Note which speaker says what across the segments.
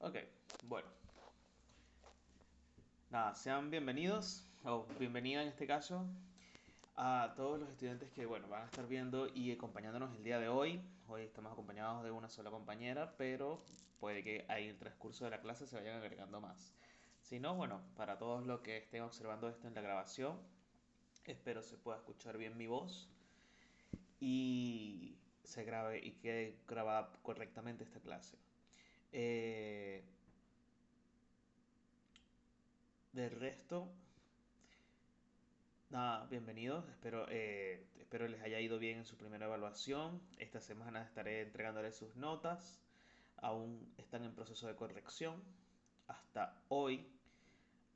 Speaker 1: Ok, bueno, nada, sean bienvenidos, o bienvenida en este caso, a todos los estudiantes que, bueno, van a estar viendo y acompañándonos el día de hoy. Hoy estamos acompañados de una sola compañera, pero puede que ahí en el transcurso de la clase se vayan agregando más. Si no, bueno, para todos los que estén observando esto en la grabación, espero se pueda escuchar bien mi voz y se grabe y quede grabada correctamente esta clase. Eh, del resto, nada, bienvenidos. Espero les haya ido bien en su primera evaluación. Esta semana estaré entregándoles sus notas. Aún están en proceso de corrección. Hasta hoy,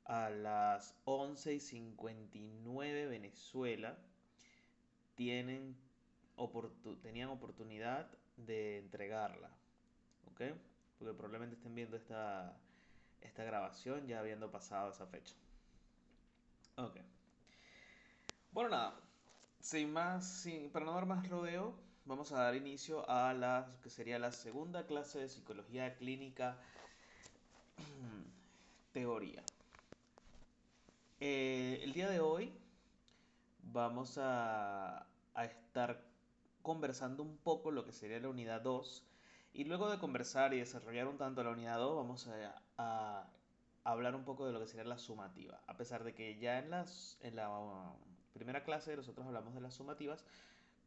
Speaker 1: a las 11:59 Venezuela, tienen tenían oportunidad de entregarla. ¿Ok? Porque probablemente estén viendo esta grabación ya habiendo pasado esa fecha. Ok. Bueno, nada, para no dar más rodeo, vamos a dar inicio a la que sería la segunda clase de psicología clínica teoría. El día de hoy vamos a estar conversando un poco lo que sería la unidad 2 y luego de conversar y desarrollar un tanto la unidad 2 vamos a hablar un poco de lo que sería la sumativa. A pesar de que ya en la primera clase nosotros hablamos de las sumativas,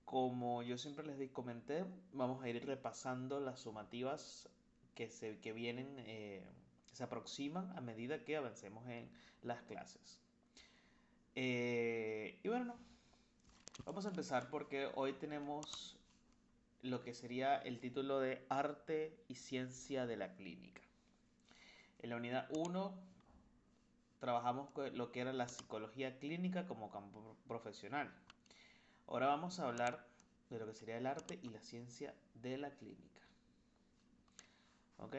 Speaker 1: como yo siempre les comenté, vamos a ir repasando las sumativas que vienen, se aproximan a medida que avancemos en las clases. Y bueno, no, vamos a empezar porque hoy tenemos lo que sería el título de Arte y Ciencia de la Clínica. En la unidad 1 trabajamos con lo que era la psicología clínica como campo profesional. Ahora vamos a hablar de lo que sería el arte y la ciencia de la clínica. ¿Ok?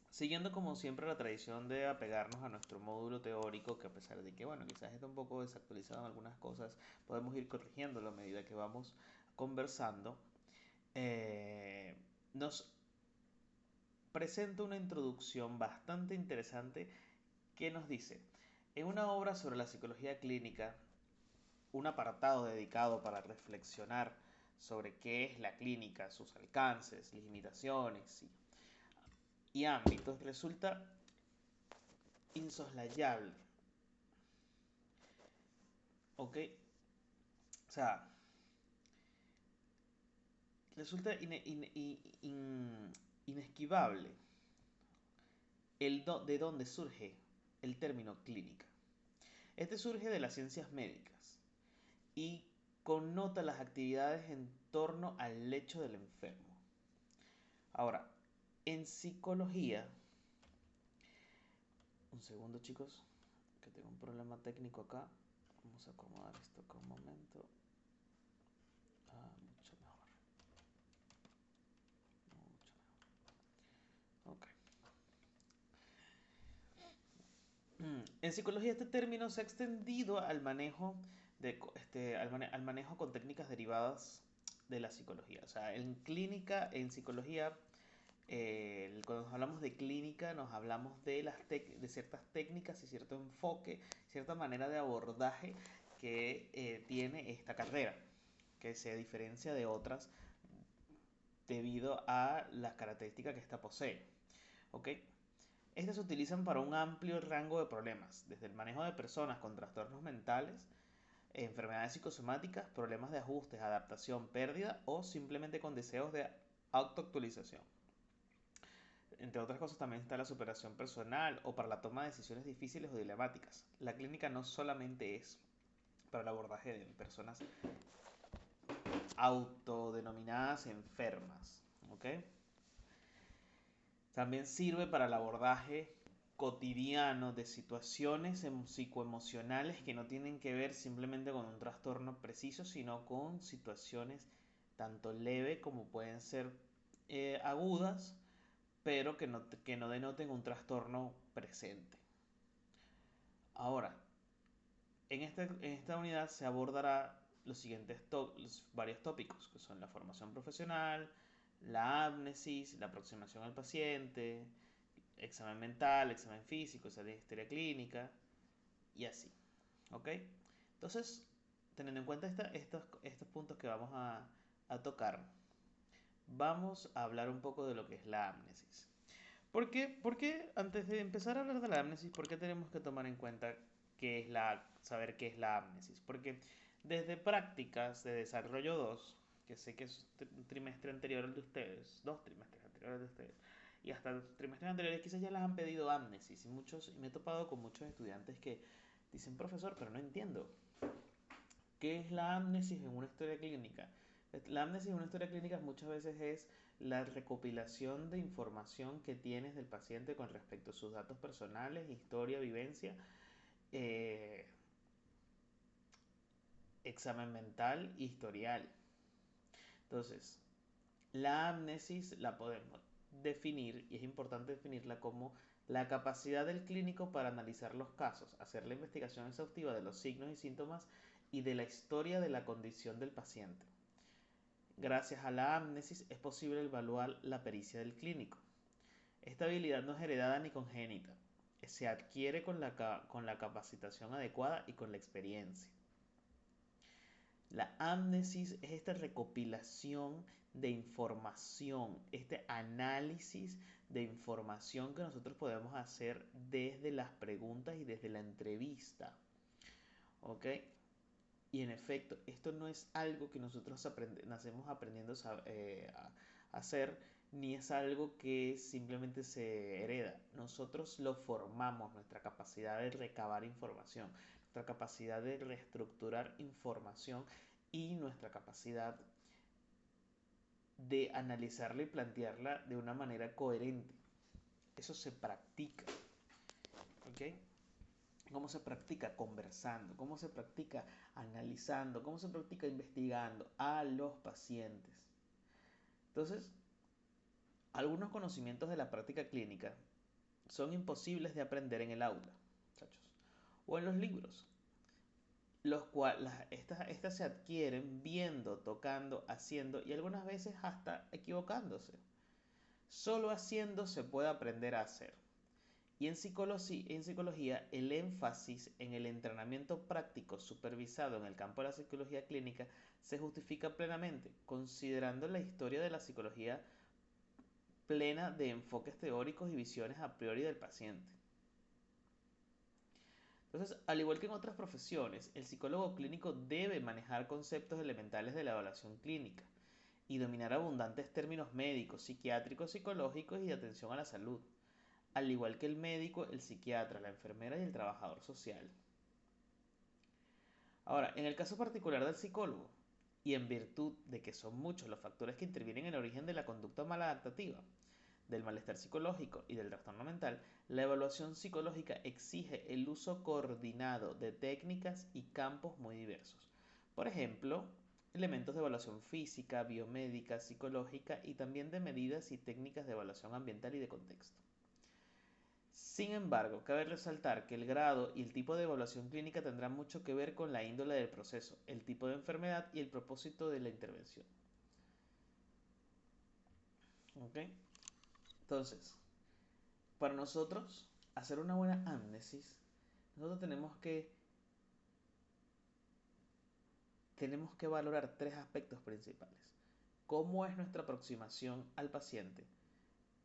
Speaker 1: Siguiendo como siempre la tradición de apegarnos a nuestro módulo teórico, que a pesar de que, bueno, quizás está un poco desactualizado en algunas cosas, podemos ir corrigiéndolo a medida que vamos conversando. Nos presenta una introducción bastante interesante que nos dice, en una obra sobre la psicología clínica, un apartado dedicado para reflexionar sobre qué es la clínica, sus alcances, limitaciones y ámbitos, resulta insoslayable. ¿Ok? O sea, resulta inesquivable de dónde surge el término clínica. Este surge de las ciencias médicas y connota las actividades en torno al lecho del enfermo. Ahora, en psicología, un segundo chicos, que tengo un problema técnico acá. Vamos a acomodar esto acá un momento. Mucho mejor. Mucho mejor. Ok. En psicología este término se ha extendido al manejo al manejo con técnicas derivadas de la psicología. O sea, en psicología, cuando nos hablamos de clínica, nos hablamos de ciertas técnicas y cierto enfoque, cierta manera de abordaje que tiene esta carrera, que se diferencia de otras debido a las características que ésta posee. ¿Ok? Estas se utilizan para un amplio rango de problemas, desde el manejo de personas con trastornos mentales, enfermedades psicosomáticas, problemas de ajustes, adaptación, pérdida o simplemente con deseos de autoactualización. Entre otras cosas también está la superación personal o para la toma de decisiones difíciles o dilemáticas. La clínica no solamente es para el abordaje de personas autodenominadas enfermas, ¿ok? También sirve para el abordaje cotidiano de situaciones psicoemocionales que no tienen que ver simplemente con un trastorno preciso, sino con situaciones tanto leve como pueden ser agudas, pero que no denoten un trastorno presente. Ahora, en esta unidad se abordará los varios tópicos, que son la formación profesional, la amnesis, la aproximación al paciente, examen mental, examen físico, historia clínica y así. ¿Ok? Entonces, teniendo en cuenta estos puntos que vamos a tocar, vamos a hablar un poco de lo que es la amnesis. ¿Por qué antes de empezar a hablar de la amnesis, por qué tenemos que tomar en cuenta saber qué es la amnesis? Porque desde prácticas de desarrollo 2, que sé que es un trimestre anterior al de ustedes, 2 trimestres anteriores de ustedes, y hasta los trimestres anteriores quizás ya les han pedido amnesis, y me he topado con muchos estudiantes que dicen, profesor, pero no entiendo. ¿Qué es la amnesis en una historia clínica? La amnesis en una historia clínica muchas veces es la recopilación de información que tienes del paciente con respecto a sus datos personales, historia, vivencia, eh, examen mental, historial. Entonces, la amnesis la podemos definir, y es importante definirla como la capacidad del clínico para analizar los casos, hacer la investigación exhaustiva de los signos y síntomas y de la historia de la condición del paciente. Gracias a la amnesis es posible evaluar la pericia del clínico. Esta habilidad no es heredada ni congénita, se adquiere con la capacitación adecuada y con la experiencia. La amnesis es esta recopilación de información, este análisis de información que nosotros podemos hacer desde las preguntas y desde la entrevista. ¿Ok? Y en efecto, esto no es algo que nosotros nacemos aprendiendo a hacer, ni es algo que simplemente se hereda. Nosotros lo formamos, nuestra capacidad de recabar información, nuestra capacidad de reestructurar información y nuestra capacidad de analizarla y plantearla de una manera coherente. Eso se practica. ¿Ok? ¿Cómo se practica? Conversando. ¿Cómo se practica? Analizando. ¿Cómo se practica? Investigando a los pacientes. Entonces, algunos conocimientos de la práctica clínica son imposibles de aprender en el aula, muchachos, o en los libros. Estas se adquieren viendo, tocando, haciendo y algunas veces hasta equivocándose. Solo haciendo se puede aprender a hacer. Y en psicología, el énfasis en el entrenamiento práctico supervisado en el campo de la psicología clínica se justifica plenamente, considerando la historia de la psicología plena de enfoques teóricos y visiones a priori del paciente. Entonces, al igual que en otras profesiones, el psicólogo clínico debe manejar conceptos elementales de la evaluación clínica y dominar abundantes términos médicos, psiquiátricos, psicológicos y de atención a la salud, al igual que el médico, el psiquiatra, la enfermera y el trabajador social. Ahora, en el caso particular del psicólogo, y en virtud de que son muchos los factores que intervienen en el origen de la conducta maladaptativa, del malestar psicológico y del trastorno mental, la evaluación psicológica exige el uso coordinado de técnicas y campos muy diversos. Por ejemplo, elementos de evaluación física, biomédica, psicológica y también de medidas y técnicas de evaluación ambiental y de contexto. Sin embargo, cabe resaltar que el grado y el tipo de evaluación clínica tendrán mucho que ver con la índole del proceso, el tipo de enfermedad y el propósito de la intervención. ¿Ok? Entonces, para nosotros hacer una buena amnesis, nosotros tenemos que valorar tres aspectos principales. ¿Cómo es nuestra aproximación al paciente?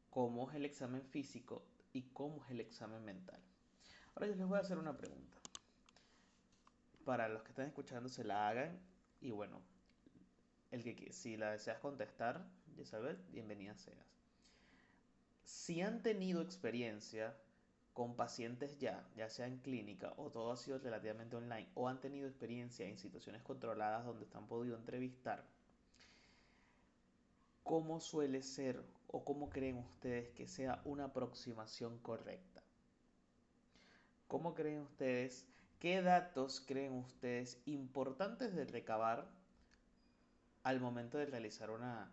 Speaker 1: ¿Cómo es el examen físico? ¿Y cómo es el examen mental? Ahora yo les voy a hacer una pregunta. Para los que están escuchando se la hagan y bueno, si la deseas contestar, Isabel, bienvenida seas. Si han tenido experiencia con pacientes ya sea en clínica o todo ha sido relativamente online, o han tenido experiencia en situaciones controladas donde están podido entrevistar, ¿cómo suele ser o cómo creen ustedes que sea una aproximación correcta? ¿Cómo creen ustedes? ¿Qué datos creen ustedes importantes de recabar al momento de realizar una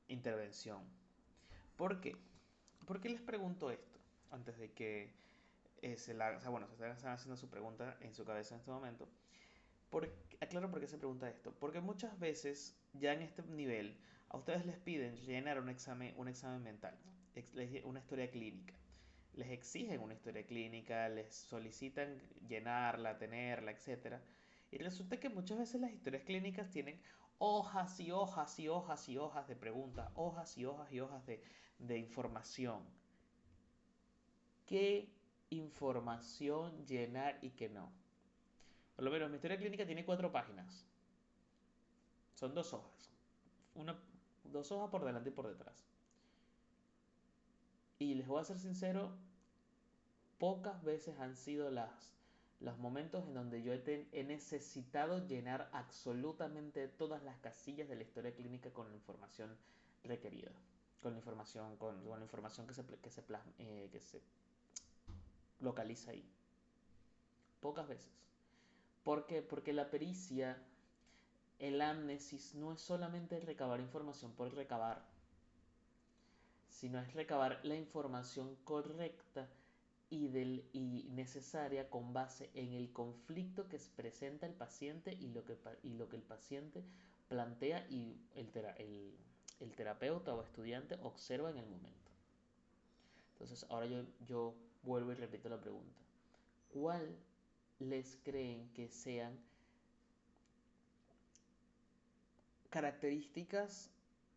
Speaker 1: intervención? ¿Por qué? ¿Por qué les pregunto esto? Antes de que se están haciendo su pregunta en su cabeza en este momento. Aclaro por qué se pregunta esto. Porque muchas veces, ya en este nivel, A ustedes les piden llenar un examen mental, una historia clínica. Les exigen una historia clínica, les solicitan llenarla, tenerla, etcétera. Y resulta que muchas veces las historias clínicas tienen hojas y hojas y hojas y hojas de preguntas, hojas y hojas y hojas de información. ¿Qué información llenar y qué no? Por lo menos mi historia clínica tiene 4 páginas. Son 2 hojas. Una, 2 hojas por delante y por detrás. Y les voy a ser sincero, pocas veces han sido los momentos en donde yo he necesitado llenar absolutamente todas las casillas de la historia clínica con la información requerida, con la información que se localiza ahí. Pocas veces. ¿Por qué? Porque la pericia, el amnesis, no es solamente recabar información por recabar, sino es recabar la información correcta y necesaria con base en el conflicto que presenta el paciente y lo que el paciente plantea y el terapeuta o estudiante observa en el momento. Entonces, ahora yo vuelvo y repito la pregunta. ¿Cuál les creen que sean características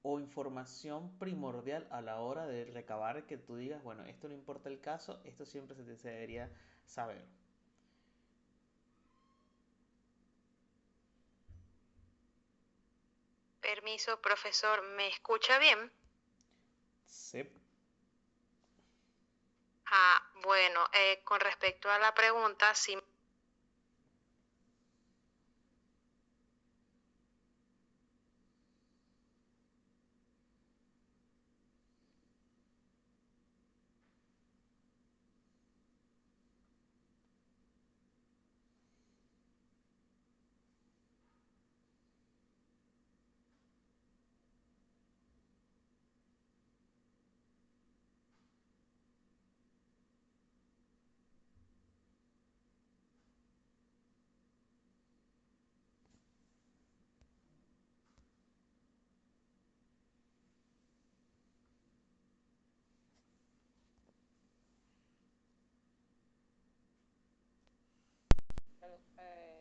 Speaker 1: o información primordial a la hora de recabar que tú digas, bueno, esto no importa el caso, esto siempre se debería saber?
Speaker 2: Permiso, profesor, ¿me escucha bien?
Speaker 1: Sí.
Speaker 2: Bueno, con respecto a la pregunta, sí.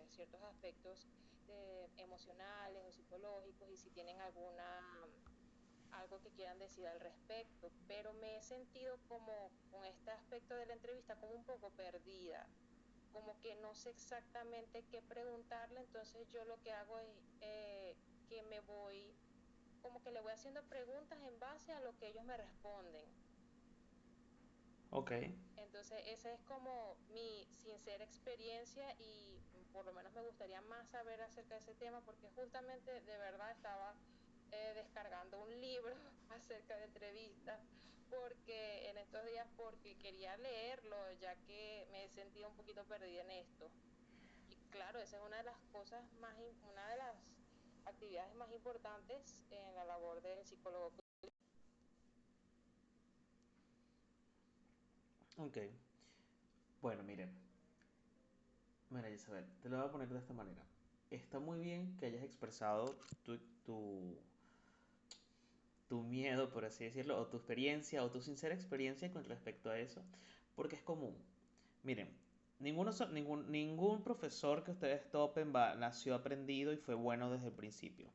Speaker 2: Ciertos aspectos emocionales o psicológicos y si tienen algo que quieran decir al respecto, pero me he sentido como con este aspecto de la entrevista como un poco perdida, como que no sé exactamente qué preguntarle, entonces yo lo que hago es que me voy, como que le voy haciendo preguntas en base a lo que ellos me responden.
Speaker 1: Ok.
Speaker 2: Entonces esa es como mi sincera experiencia y por lo menos me gustaría más saber acerca de ese tema porque justamente de verdad estaba descargando un libro acerca de entrevistas porque en estos días porque quería leerlo ya que me he sentido un poquito perdida en esto. Y claro, esa es una de las cosas una de las actividades más importantes en la labor del psicólogo.
Speaker 1: Ok. Bueno, miren. Mira, Isabel, te lo voy a poner de esta manera. Está muy bien que hayas expresado tu, tu, tu miedo, por así decirlo, o tu experiencia, o tu sincera experiencia con respecto a eso, porque es común. Miren, ningún profesor que ustedes topen nació aprendido y fue bueno desde el principio.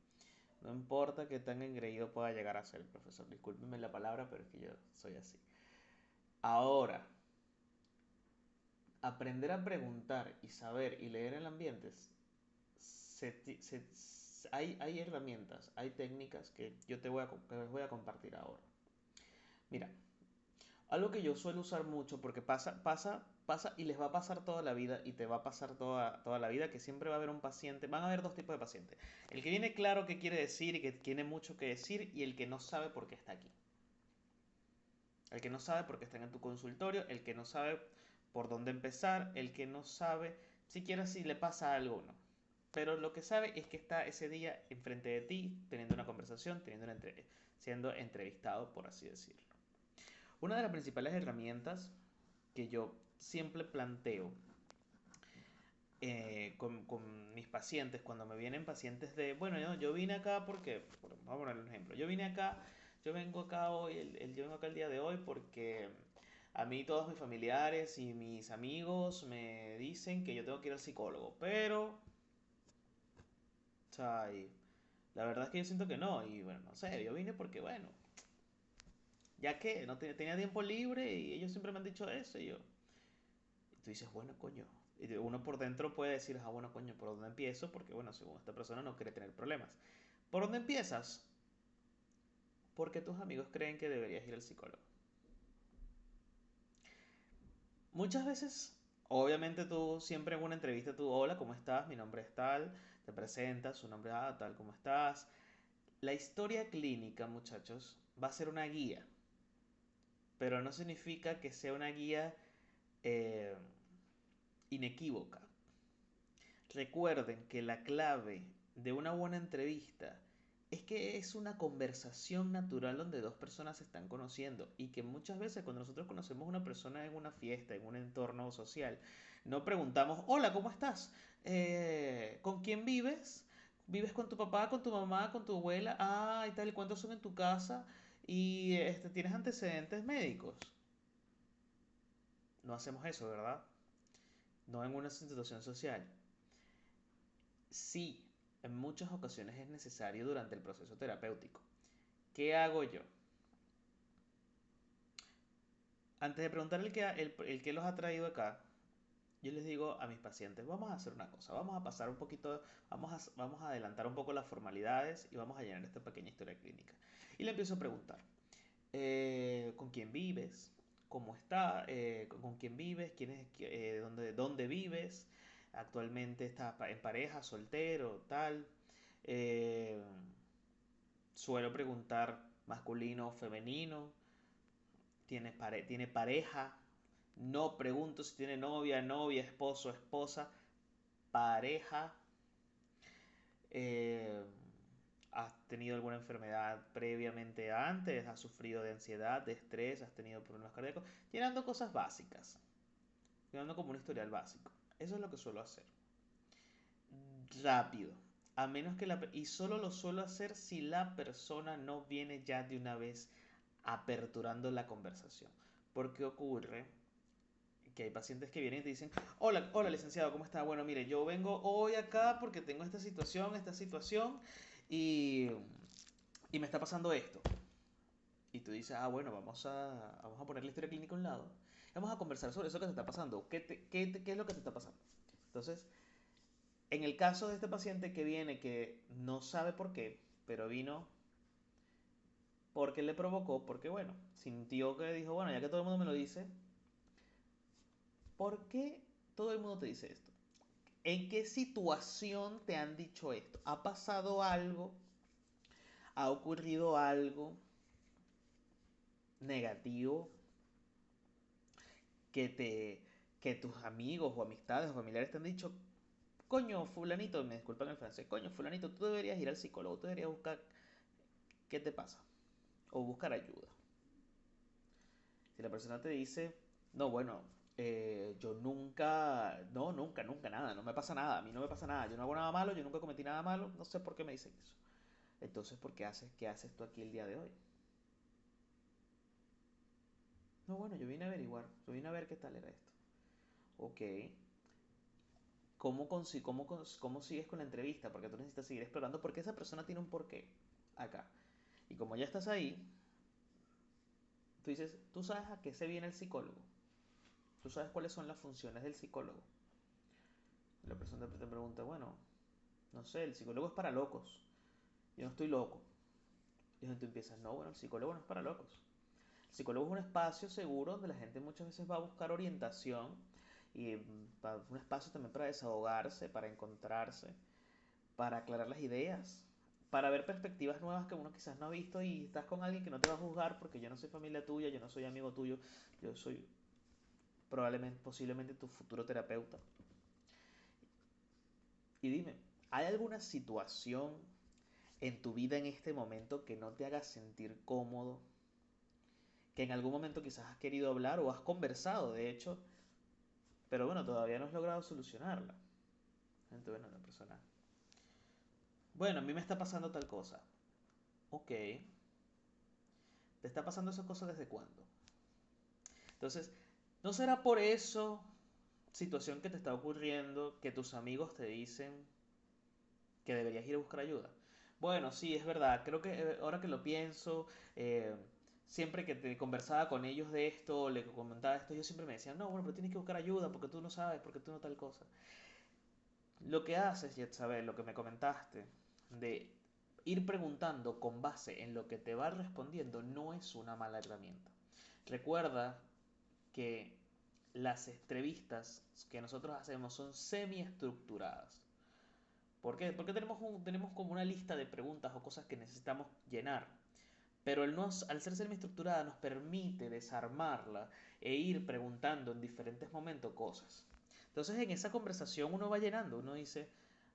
Speaker 1: No importa qué tan engreído pueda llegar a ser el profesor. Discúlpenme la palabra, pero es que yo soy así. Ahora, aprender a preguntar y saber y leer el ambiente, hay herramientas, hay técnicas que que les voy a compartir ahora. Mira, algo que yo suelo usar mucho porque pasa y les va a pasar toda la vida y te va a pasar toda la vida que siempre va a haber un paciente, van a haber 2 tipos de pacientes. El que viene claro qué quiere decir y que tiene mucho que decir y el que no sabe por qué está aquí. El que no sabe por qué está en tu consultorio, el que no sabe por dónde empezar, el que no sabe siquiera si le pasa algo o no. Pero lo que sabe es que está ese día enfrente de ti, teniendo una conversación, siendo entrevistado, por así decirlo. Una de las principales herramientas que yo siempre planteo con mis pacientes, cuando me vienen pacientes de, bueno, yo vine acá porque, vamos a poner un ejemplo, yo vine acá, yo vengo acá hoy, yo vengo acá el día de hoy porque a mí todos mis familiares y mis amigos me dicen que yo tengo que ir al psicólogo, pero, o sea, la verdad es que yo siento que no, y bueno, no sé, yo vine porque, bueno, ya que no tenía tiempo libre y ellos siempre me han dicho eso, y tú dices, bueno, coño. Y uno por dentro puede decir, ah, bueno, coño, ¿por dónde empiezo? Porque, bueno, según esta persona no quiere tener problemas. ¿Por dónde empiezas? Porque tus amigos creen que deberías ir al psicólogo. Muchas veces, obviamente tú siempre en una entrevista tú, hola, ¿cómo estás? Mi nombre es tal, te presentas, su nombre es tal, ¿cómo estás? La historia clínica, muchachos, va a ser una guía, pero no significa que sea una guía eh, inequívoca. Recuerden que la clave de una buena entrevista es que es una conversación natural donde dos personas se están conociendo y que muchas veces cuando nosotros conocemos a una persona en una fiesta, en un entorno social, no preguntamos, hola, ¿cómo estás? ¿Con quién vives? ¿Vives con tu papá, con tu mamá, con tu abuela? Ah, y tal, ¿y cuántos son en tu casa? Y tienes antecedentes médicos. No hacemos eso, ¿verdad? No en una situación social. Sí, en muchas ocasiones es necesario durante el proceso terapéutico. ¿Qué hago yo? Antes de preguntar el que los ha traído acá, yo les digo a mis pacientes, vamos a hacer una cosa, vamos a pasar un poquito, vamos a adelantar un poco las formalidades y vamos a llenar esta pequeña historia clínica. Y le empiezo a preguntar, ¿con quién vives? ¿Cómo está? ¿Con quién vives? ¿Dónde vives? ¿Actualmente estás en pareja, soltero, tal? Eh, Suelo preguntar masculino o femenino. ¿Tiene pareja? No pregunto si tiene novia, esposo, esposa. Pareja. Eh, ¿Has tenido alguna enfermedad previamente antes? ¿Has sufrido de ansiedad, de estrés? ¿Has tenido problemas cardíacos? Llenando cosas básicas. Llenando como un historial básico. Eso es lo que suelo hacer. Rápido. A menos que y solo lo suelo hacer si la persona no viene ya de una vez aperturando la conversación. Porque ocurre que hay pacientes que vienen y te dicen, hola, hola licenciado, ¿cómo está? Bueno, mire, yo vengo hoy acá porque tengo esta situación y, y me está pasando esto. Y tú dices, ah, bueno, vamos a poner la historia clínica a un lado. Vamos a conversar sobre eso que te está pasando. ¿Qué es lo que te está pasando? Entonces, en el caso de este paciente que viene que no sabe por qué, pero vino porque le provocó, porque bueno, sintió que dijo, bueno, ya que todo el mundo me lo dice, ¿por qué todo el mundo te dice esto? ¿En qué situación te han dicho esto? ¿Ha pasado algo? ¿Ha ocurrido algo negativo que que tus amigos o amistades o familiares te han dicho? Coño, fulanito, me disculpan el francés, coño, fulanito, tú deberías ir al psicólogo, tú deberías buscar qué te pasa o buscar ayuda. Si la persona te dice, no, bueno, yo nunca, nada, no me pasa nada, a mí no me pasa nada, yo no hago nada malo, yo nunca cometí nada malo, no sé por qué me dicen eso. Entonces, qué haces tú aquí el día de hoy? No, bueno, yo vine a averiguar, yo vine a ver qué tal era esto. Ok, ¿cómo sigues con la entrevista? Porque tú necesitas seguir explorando porque esa persona tiene un porqué acá. Y como ya estás ahí, tú dices, tú sabes a qué se viene el psicólogo. Tú sabes cuáles son las funciones del psicólogo. La persona te pregunta, bueno, no sé, el psicólogo es para locos. Yo no estoy loco. Y entonces tú empiezas, no, bueno, el psicólogo no es para locos. El psicólogo es un espacio seguro donde la gente muchas veces va a buscar orientación y un espacio también para desahogarse, para encontrarse, para aclarar las ideas, para ver perspectivas nuevas que uno quizás no ha visto y estás con alguien que no te va a juzgar porque yo no soy familia tuya, yo no soy amigo tuyo, yo soy probablemente, posiblemente tu futuro terapeuta. Y dime, ¿hay alguna situación en tu vida en este momento que no te haga sentir cómodo? Que en algún momento quizás has querido hablar o has conversado, de hecho, pero bueno, todavía no has logrado solucionarla. Entonces, bueno, la persona, bueno, a mí me está pasando tal cosa. Ok, ¿te está pasando esa cosa desde cuándo? Entonces, ¿no será por eso, situación que te está ocurriendo, que tus amigos te dicen que deberías ir a buscar ayuda? Bueno, sí, es verdad. Creo que ahora que lo pienso, eh, siempre que te conversaba con ellos de esto, le comentaba esto, ellos siempre me decían, no, bueno, pero tienes que buscar ayuda porque tú no sabes, porque tú no tal cosa. Lo que haces, Yetsabel, lo que me comentaste, de ir preguntando con base en lo que te va respondiendo, no es una mala herramienta. Recuerda que las entrevistas que nosotros hacemos son semi-estructuradas. ¿Por qué? Porque tenemos como una lista de preguntas o cosas que necesitamos llenar. Pero al ser semi-estructurada nos permite desarmarla e ir preguntando en diferentes momentos cosas. Entonces en esa conversación uno va llenando, uno dice,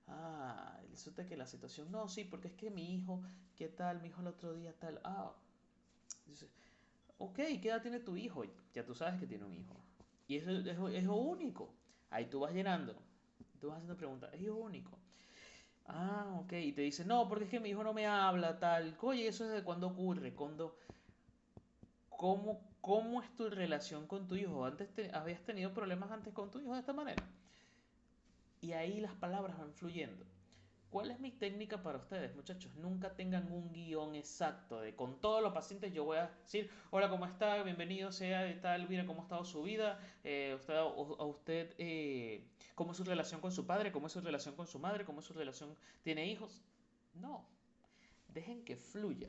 Speaker 1: ah, resulta que la situación, no, sí, porque es que mi hijo, ¿qué tal? Mi hijo el otro día tal, ah, dice, ok, ¿qué edad tiene tu hijo? Ya tú sabes que tiene un hijo. Y eso es hijo único. Ahí tú vas llenando, tú vas haciendo preguntas, es hijo único. Ah, ok, y te dice, no, porque es que mi hijo no me habla, tal. Oye, ¿eso es de cuándo ocurre? ¿Cómo es tu relación con tu hijo? ¿Habías tenido problemas antes con tu hijo de esta manera? Y ahí las palabras van fluyendo. ¿Cuál es mi técnica para ustedes, muchachos? Nunca tengan un guión exacto de con todos los pacientes yo voy a decir, hola, ¿cómo está? Bienvenido sea de tal, mira cómo ha estado su vida, cómo es su relación con su padre, cómo es su relación con su madre, cómo es su relación, ¿tiene hijos? No, dejen que fluya.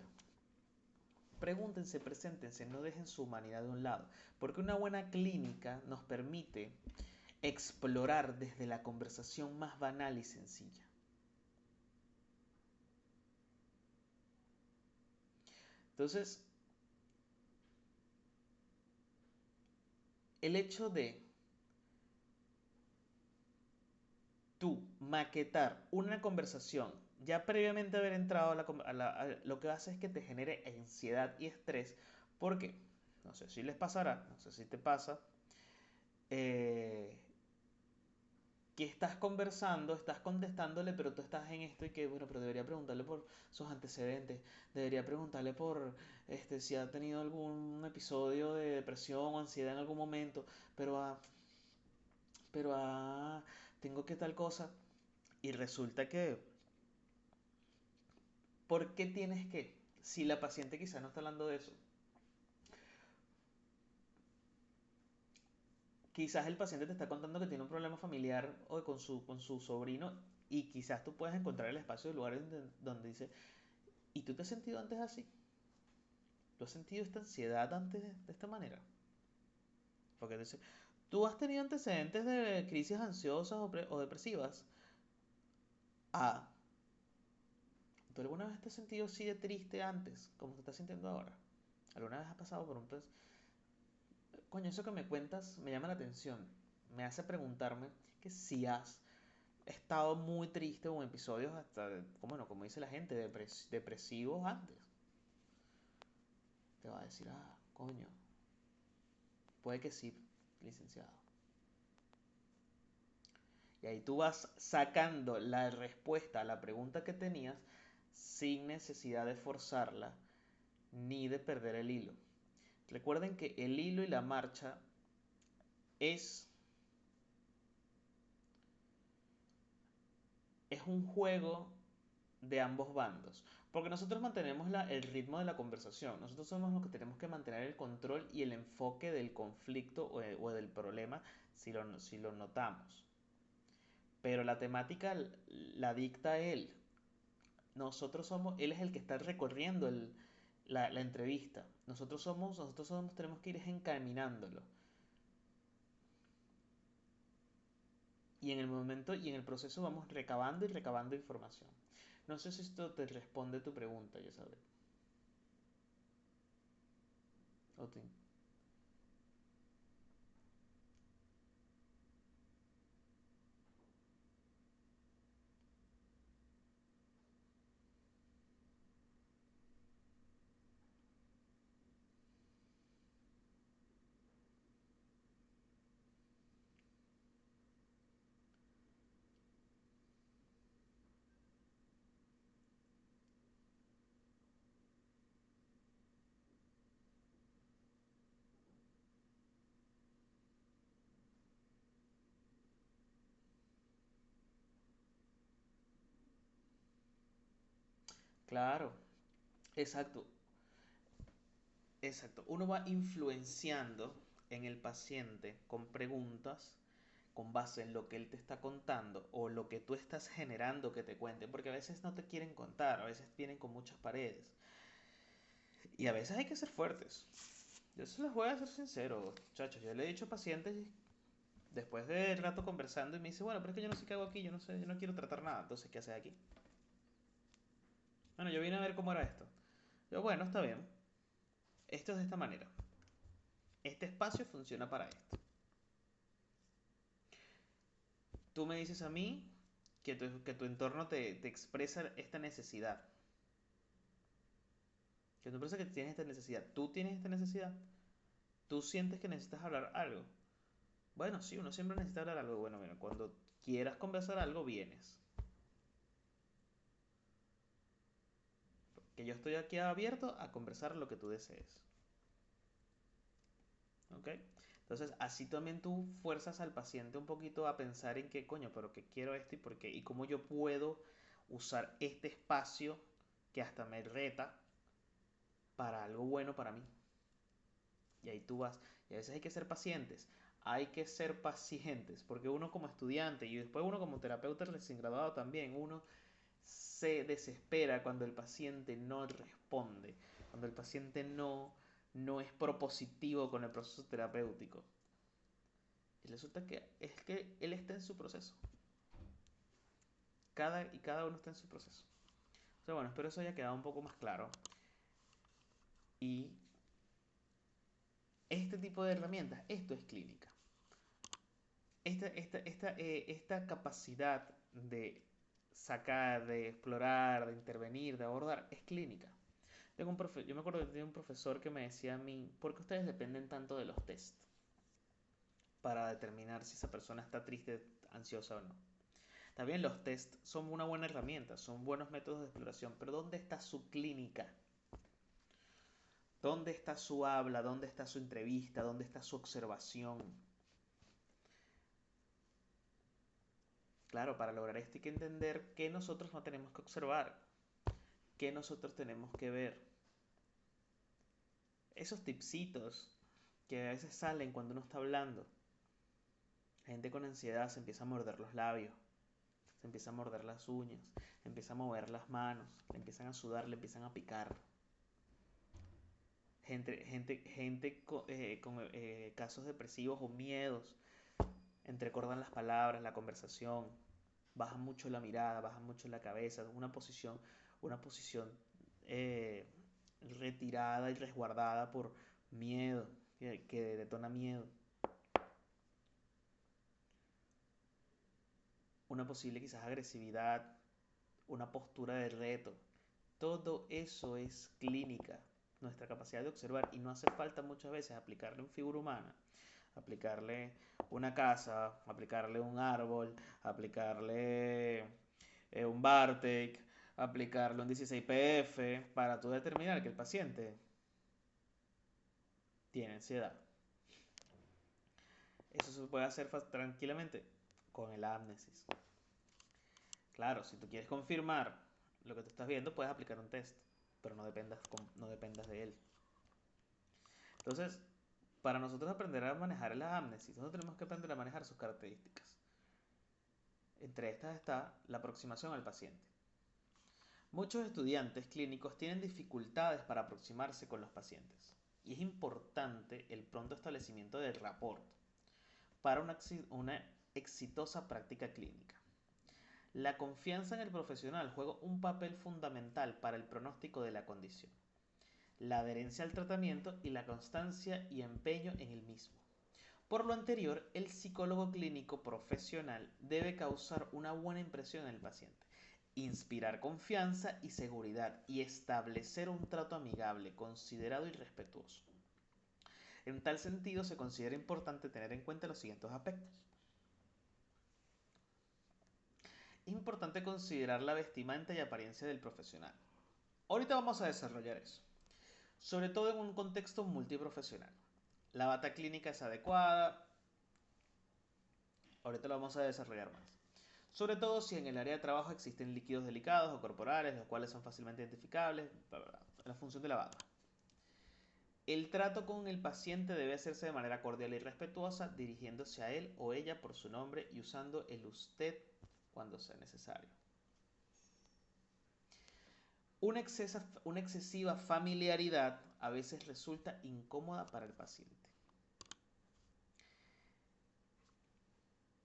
Speaker 1: Pregúntense, preséntense, no dejen su humanidad de un lado, porque una buena clínica nos permite explorar desde la conversación más banal y sencilla. Entonces, el hecho de tú maquetar una conversación, ya previamente haber entrado lo que hace es que te genere ansiedad y estrés, porque, no sé si les pasará, no sé si te pasa, eh, que estás conversando, estás contestándole, pero tú estás en esto y que, bueno, pero debería preguntarle por sus antecedentes, debería preguntarle por si ha tenido algún episodio de depresión o ansiedad en algún momento, pero pero tengo que tal cosa. Y resulta que, ¿por qué tienes que? Si la paciente quizá no está hablando de eso, quizás el paciente te está contando que tiene un problema familiar o con su sobrino y quizás tú puedes encontrar el espacio, el lugar donde dice, ¿y tú te has sentido antes así? ¿Tú has sentido esta ansiedad antes de esta manera? Porque dice, ¿tú has tenido antecedentes de crisis ansiosas o depresivas? Ah, ¿tú alguna vez te has sentido así de triste antes, como te estás sintiendo ahora? ¿Alguna vez has pasado por un coño, eso que me cuentas me llama la atención. Me hace preguntarme que si has estado muy triste o en episodios hasta, bueno, como dice la gente, depresivos antes. Te va a decir, ah, coño, puede que sí, licenciado. Y ahí tú vas sacando la respuesta a la pregunta que tenías sin necesidad de forzarla ni de perder el hilo. Recuerden que el hilo y la marcha es, es un juego de ambos bandos. Porque nosotros mantenemos el ritmo de la conversación. Nosotros somos los que tenemos que mantener el control y el enfoque del conflicto o del problema si lo notamos. Pero la temática la dicta él. Él es el que está recorriendo la entrevista. Nosotros tenemos que ir encaminándolo. Y en el momento y en el proceso vamos recabando y recabando información. No sé si esto te responde tu pregunta, ya sabes. Claro, exacto, exacto. Uno va influenciando en el paciente con preguntas con base en lo que él te está contando o lo que tú estás generando que te cuenten, porque a veces no te quieren contar, a veces vienen con muchas paredes y a veces hay que ser fuertes. Yo se les voy a ser sincero, muchachos. Yo le he dicho a pacientes después de rato conversando y me dice, bueno, pero es que yo no sé qué hago aquí, yo no sé, yo no quiero tratar nada, entonces, ¿qué haces aquí? Bueno, yo vine a ver cómo era esto. Yo, bueno, está bien. Esto es de esta manera. Este espacio funciona para esto. Tú me dices a mí que tu entorno te expresa esta necesidad. Que tu empresa que tienes esta necesidad. Tú tienes esta necesidad. Tú sientes que necesitas hablar algo. Bueno, sí, uno siempre necesita hablar algo. Bueno, mira, cuando quieras conversar algo, vienes. Que yo estoy aquí abierto a conversar lo que tú desees. ¿Ok? Entonces, así también tú fuerzas al paciente un poquito a pensar en qué coño, pero qué quiero esto y por qué, y cómo yo puedo usar este espacio que hasta me reta para algo bueno para mí. Y ahí tú vas. Y a veces hay que ser pacientes. Hay que ser pacientes, porque uno como estudiante y después uno como terapeuta recién graduado también, uno se desespera cuando el paciente no responde, cuando el paciente no es propositivo con el proceso terapéutico. Y resulta que es que él está en su proceso. Cada uno está en su proceso. O sea, bueno, espero eso haya quedado un poco más claro. Y este tipo de herramientas, esto es clínica. Esta capacidad de sacar, de explorar, de intervenir, de abordar, es clínica. Yo me acuerdo que tenía un profesor que me decía a mí, ¿por qué ustedes dependen tanto de los test para determinar si esa persona está triste, ansiosa o no? También los test son una buena herramienta, son buenos métodos de exploración, pero ¿dónde está su clínica? ¿Dónde está su habla? ¿Dónde está su entrevista? ¿Dónde está su observación? Claro, para lograr esto hay que entender que nosotros no tenemos que observar, que nosotros tenemos que ver. Esos tipsitos que a veces salen cuando uno está hablando. Gente con ansiedad se empieza a morder los labios, se empieza a morder las uñas, empieza a mover las manos, le empiezan a sudar, le empiezan a picar. Gente con casos depresivos o miedos, entrecortan las palabras, la conversación, bajan mucho la mirada, bajan mucho la cabeza, una posición eh, retirada y resguardada por miedo, que detona miedo. Una posible quizás agresividad, una postura de reto. Todo eso es clínica, nuestra capacidad de observar y no hace falta muchas veces aplicarle una figura humana, aplicarle una casa, aplicarle un árbol, aplicarle un Bartek, aplicarle un 16PF para tú determinar que el paciente tiene ansiedad. Eso se puede hacer tranquilamente con el amnesis. Claro, si tú quieres confirmar lo que tú estás viendo, puedes aplicar un test, pero no dependas de él. Entonces, para nosotros aprender a manejar la amnesis, nosotros tenemos que aprender a manejar sus características. Entre estas está la aproximación al paciente. Muchos estudiantes clínicos tienen dificultades para aproximarse con los pacientes y es importante el pronto establecimiento del rapport para una exitosa práctica clínica. La confianza en el profesional juega un papel fundamental para el pronóstico de la condición, la adherencia al tratamiento y la constancia y empeño en el mismo. Por lo anterior, el psicólogo clínico profesional debe causar una buena impresión en el paciente, inspirar confianza y seguridad y establecer un trato amigable, considerado y respetuoso. En tal sentido, se considera importante tener en cuenta los siguientes aspectos. Es importante considerar la vestimenta y apariencia del profesional. Ahorita vamos a desarrollar eso, sobre todo en un contexto multiprofesional. La bata clínica es adecuada, ahorita lo vamos a desarrollar más. sobre todo si en el área de trabajo existen líquidos delicados o corporales, los cuales son fácilmente identificables, bla, bla, bla. La función de la bata. El trato con el paciente debe hacerse de manera cordial y respetuosa, dirigiéndose a él o ella por su nombre y usando el usted cuando sea necesario. Una excesiva familiaridad a veces resulta incómoda para el paciente.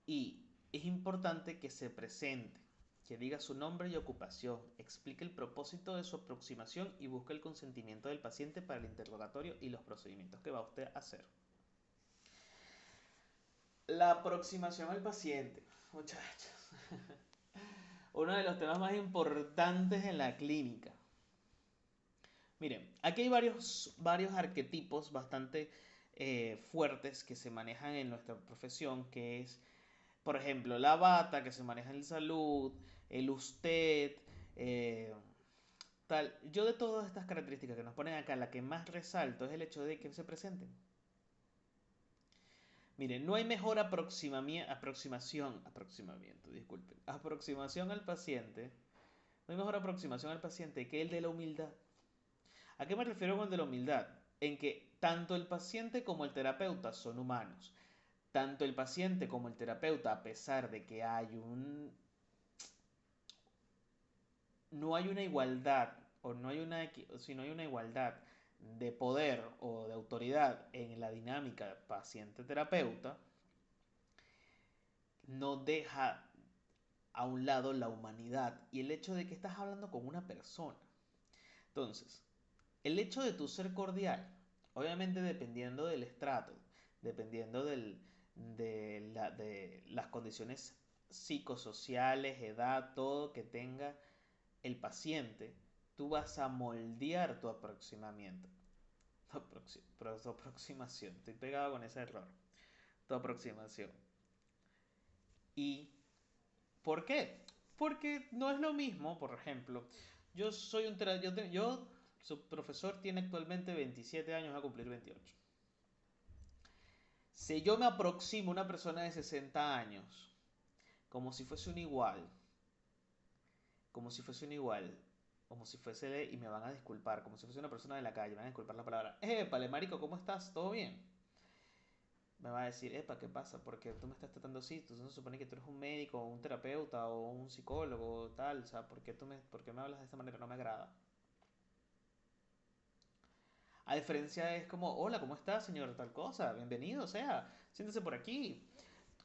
Speaker 1: Y es importante que se presente, que diga su nombre y ocupación, explique el propósito de su aproximación y busque el consentimiento del paciente para el interrogatorio y los procedimientos que va usted a hacer. La aproximación al paciente, muchachos. Uno de los temas más importantes en la clínica. Miren, aquí hay varios arquetipos bastante fuertes que se manejan en nuestra profesión, que es, por ejemplo, la bata, que se maneja en salud, el usted, eh, tal. Yo de todas estas características que nos ponen acá, la que más resalto es el hecho de que se presenten. Miren, no hay mejor aproximación al paciente, no hay mejor aproximación al paciente que el de la humildad. ¿A qué me refiero con el de la humildad? En que tanto el paciente como el terapeuta son humanos. Tanto el paciente como el terapeuta, a pesar de que no hay una igualdad o si no hay una igualdad de poder o de autoridad en la dinámica paciente-terapeuta, no deja a un lado la humanidad y el hecho de que estás hablando con una persona. Entonces, el hecho de tu ser cordial, obviamente dependiendo del estrato, dependiendo de las condiciones psicosociales, edad, todo que tenga el paciente, tú vas a moldear tu aproximamiento. Tu aproximación, estoy pegado con ese error. Tu aproximación. ¿Y por qué? Porque no es lo mismo, por ejemplo, yo soy un su profesor tiene actualmente 27 años, va a cumplir 28. Si yo me aproximo a una persona de 60 años, como si fuese un igual, como si fuese un igual, como si fuese, y me van a disculpar, como si fuese una persona de la calle, me van a disculpar la palabra, épale, marico, ¿cómo estás? ¿Todo bien? Me va a decir, epa, ¿qué pasa? Porque tú me estás tratando así, tú no se supone que tú eres un médico, o un terapeuta, o un psicólogo, o tal, o sea, ¿por qué me hablas de esta manera? No me agrada. A diferencia es como, hola, ¿cómo está, señor tal cosa? Bienvenido, sea, siéntese por aquí.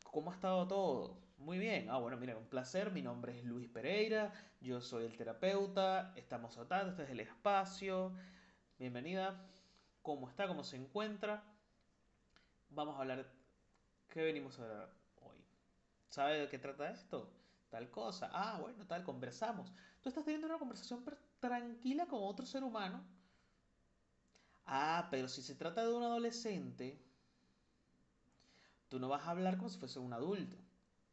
Speaker 1: ¿Cómo ha estado todo? Muy bien. Ah, bueno, mira, un placer. Mi nombre es Luis Pereira. Yo soy el terapeuta. Estamos tratando. Este es el espacio. Bienvenida. ¿Cómo está? ¿Cómo se encuentra? Vamos a hablar. ¿Qué venimos a hablar hoy? ¿Sabe de qué trata esto? Tal cosa. Ah, bueno, tal, conversamos. Tú estás teniendo una conversación tranquila con otro ser humano. Ah, pero si se trata de un adolescente, tú no vas a hablar como si fuese un adulto.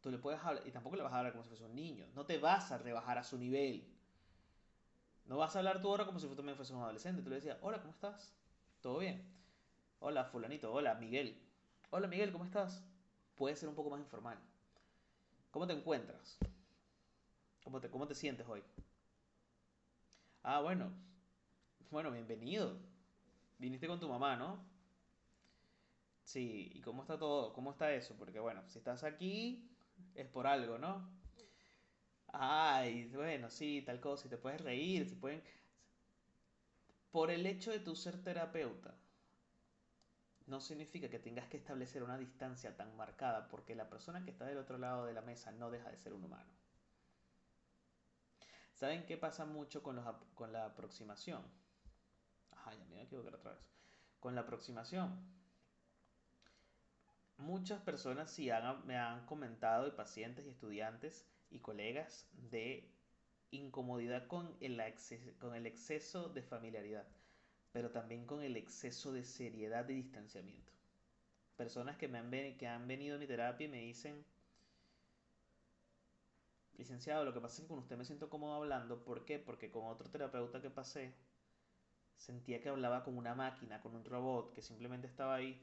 Speaker 1: Tú le puedes hablar, y tampoco le vas a hablar como si fuese un niño. No te vas a rebajar a su nivel. No vas a hablar tú ahora como si tú también fueses un adolescente. Tú le decías, hola, ¿cómo estás? ¿Todo bien? Hola, fulanito. Hola, Miguel. Hola, Miguel, ¿cómo estás? Puede ser un poco más informal. ¿Cómo te encuentras? ¿Cómo te sientes hoy? Ah, bueno. Bueno, bienvenido. Viniste con tu mamá, ¿no? Sí, ¿y cómo está todo? ¿Cómo está eso? Porque bueno, si estás aquí es por algo, ¿no? Ay, bueno, sí, tal cosa, si te puedes reír, si pueden... Por el hecho de tu ser terapeuta, no significa que tengas que establecer una distancia tan marcada, porque la persona que está del otro lado de la mesa no deja de ser un humano. ¿Saben qué pasa mucho con la aproximación? Ajá, ya me voy a equivocar otra vez. Con la aproximación, muchas personas me han comentado, y pacientes y estudiantes y colegas, de incomodidad con el exceso de familiaridad, pero también con el exceso de seriedad y distanciamiento. Personas que han venido a mi terapia y me dicen, licenciado, lo que pasa es que con usted me siento cómodo hablando. ¿Por qué? Porque con otro terapeuta que pasé, sentía que hablaba con una máquina, con un robot que simplemente estaba ahí.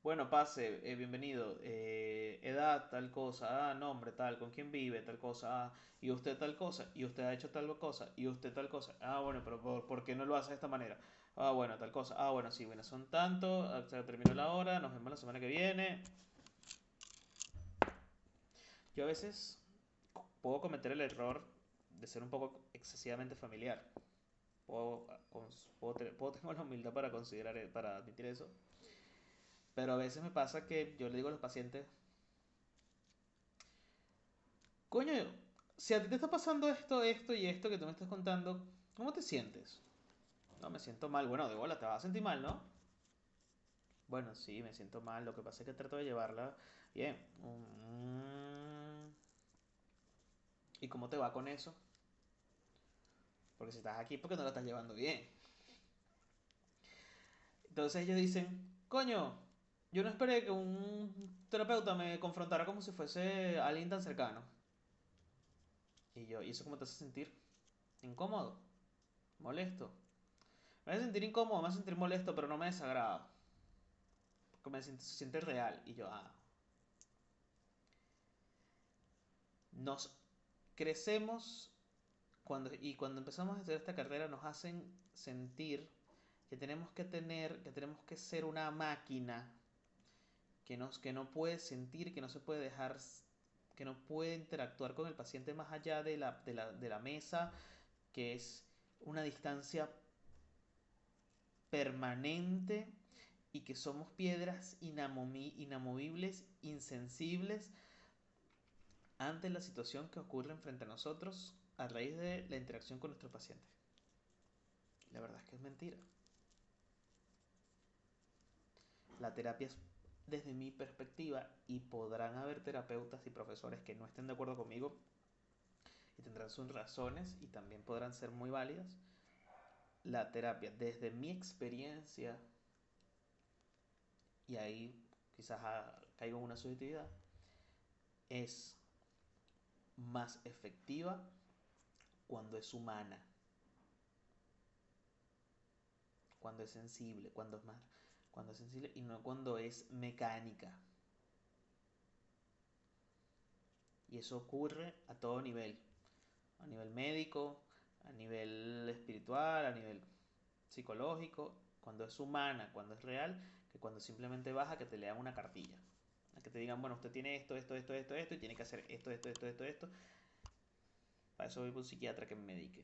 Speaker 1: Bueno, pase, bienvenido. Edad, tal cosa. Ah, nombre, tal. ¿Con quién vive? Tal cosa. Ah, y usted tal cosa. Y usted ha hecho tal cosa. Y usted tal cosa. Ah, bueno, pero ¿por qué no lo hace de esta manera? Ah, bueno, tal cosa. Ah, bueno, sí, bueno, son tanto. Se terminó la hora. Nos vemos la semana que viene. Yo a veces puedo cometer el error de ser un poco excesivamente familiar. Puedo, tengo la humildad para considerar, para admitir eso. Pero a veces me pasa que yo le digo a los pacientes, coño, si a ti te está pasando esto y esto que tú me estás contando, ¿cómo te sientes? No, me siento mal. Bueno, de bola, te vas a sentir mal, ¿no? Bueno, sí, me siento mal. Lo que pasa es que trato de llevarla bien. ¿Y cómo te va con eso? Porque si estás aquí, porque no la estás llevando bien. Entonces ellos dicen, coño, yo no esperé que un terapeuta me confrontara como si fuese alguien tan cercano. Y yo, ¿y eso cómo te hace sentir? ¿Incómodo? ¿Molesto? Me hace sentir incómodo, me hace sentir molesto, pero no me desagrada. Porque se siente real. Y yo, nos crecemos y cuando empezamos a hacer esta carrera nos hacen sentir que tenemos que ser una máquina que no puede sentir, que no se puede dejar, que no puede interactuar con el paciente más allá de la mesa, que es una distancia permanente y que somos piedras inamovibles, insensibles ante la situación que ocurre frente a nosotros a raíz de la interacción con nuestro paciente. La verdad es que es mentira. La terapia es, desde mi perspectiva, y podrán haber terapeutas y profesores que no estén de acuerdo conmigo y tendrán sus razones y también podrán ser muy válidas. La terapia, desde mi experiencia, y ahí quizás caigo en una subjetividad, es más efectiva cuando es humana, cuando es sensible, cuando es sensible y no cuando es mecánica. Y eso ocurre a todo a nivel médico, a nivel espiritual, a nivel psicológico, cuando es humana, cuando es real, que cuando simplemente vas a que te lean una cartilla. A que te digan, bueno, usted tiene esto, y tiene que hacer esto. Para eso voy a un psiquiatra que me medique.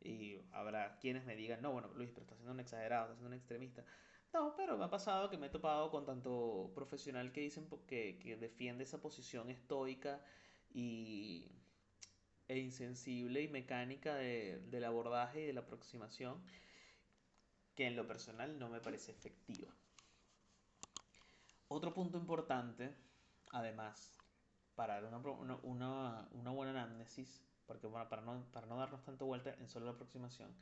Speaker 1: Y habrá quienes me digan, no, bueno, Luis, pero estás siendo un exagerado, estás siendo un extremista. No, pero me ha pasado que me he topado con tanto profesional que dicen que defiende esa posición estoica y, e insensible y mecánica del abordaje y de la aproximación, que en lo personal no me parece efectiva. Otro punto importante, además, para dar una buena anamnesis, porque bueno, para no darnos tanto vuelta en solo la aproximación,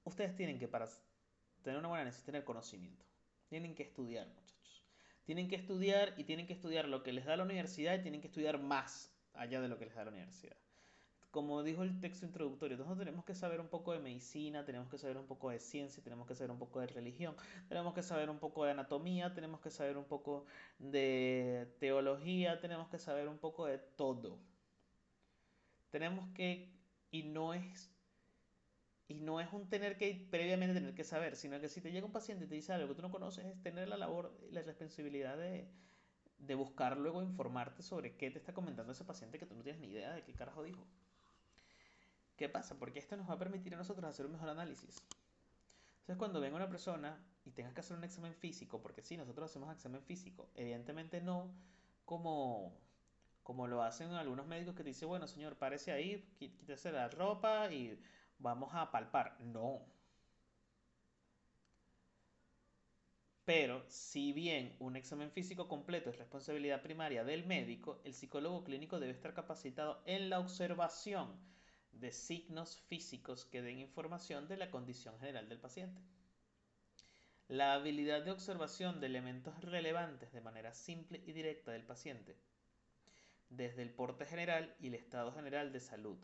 Speaker 1: ustedes tienen que, para tener una buena análisis, tener conocimiento. Tienen que estudiar, muchachos. Tienen que estudiar y tienen que estudiar lo que les da la universidad y tienen que estudiar más allá de lo que les da la universidad. Como dijo el texto introductorio, nosotros tenemos que saber un poco de medicina, tenemos que saber un poco de ciencia, tenemos que saber un poco de religión, tenemos que saber un poco de anatomía, tenemos que saber un poco de teología, tenemos que saber un poco de todo. Tenemos que, y no es Y no es un tener que previamente tener que saber, sino que si te llega un paciente y te dice algo que tú no conoces, es tener la labor, la responsabilidad de buscar luego informarte sobre qué te está comentando ese paciente que tú no tienes ni idea de qué carajo dijo. ¿Qué pasa? Porque esto nos va a permitir a nosotros hacer un mejor análisis. Entonces, cuando venga una persona y tengas que hacer un examen físico, porque sí, nosotros hacemos examen físico, evidentemente no como, como lo hacen algunos médicos que te dicen, bueno, señor, párese ahí, quítese la ropa y vamos a palpar. No. Pero, si bien un examen físico completo es responsabilidad primaria del médico, el psicólogo clínico debe estar capacitado en la observación de signos físicos que den información de la condición general del paciente. La habilidad de observación de elementos relevantes de manera simple y directa del paciente, desde el porte general y el estado general de salud.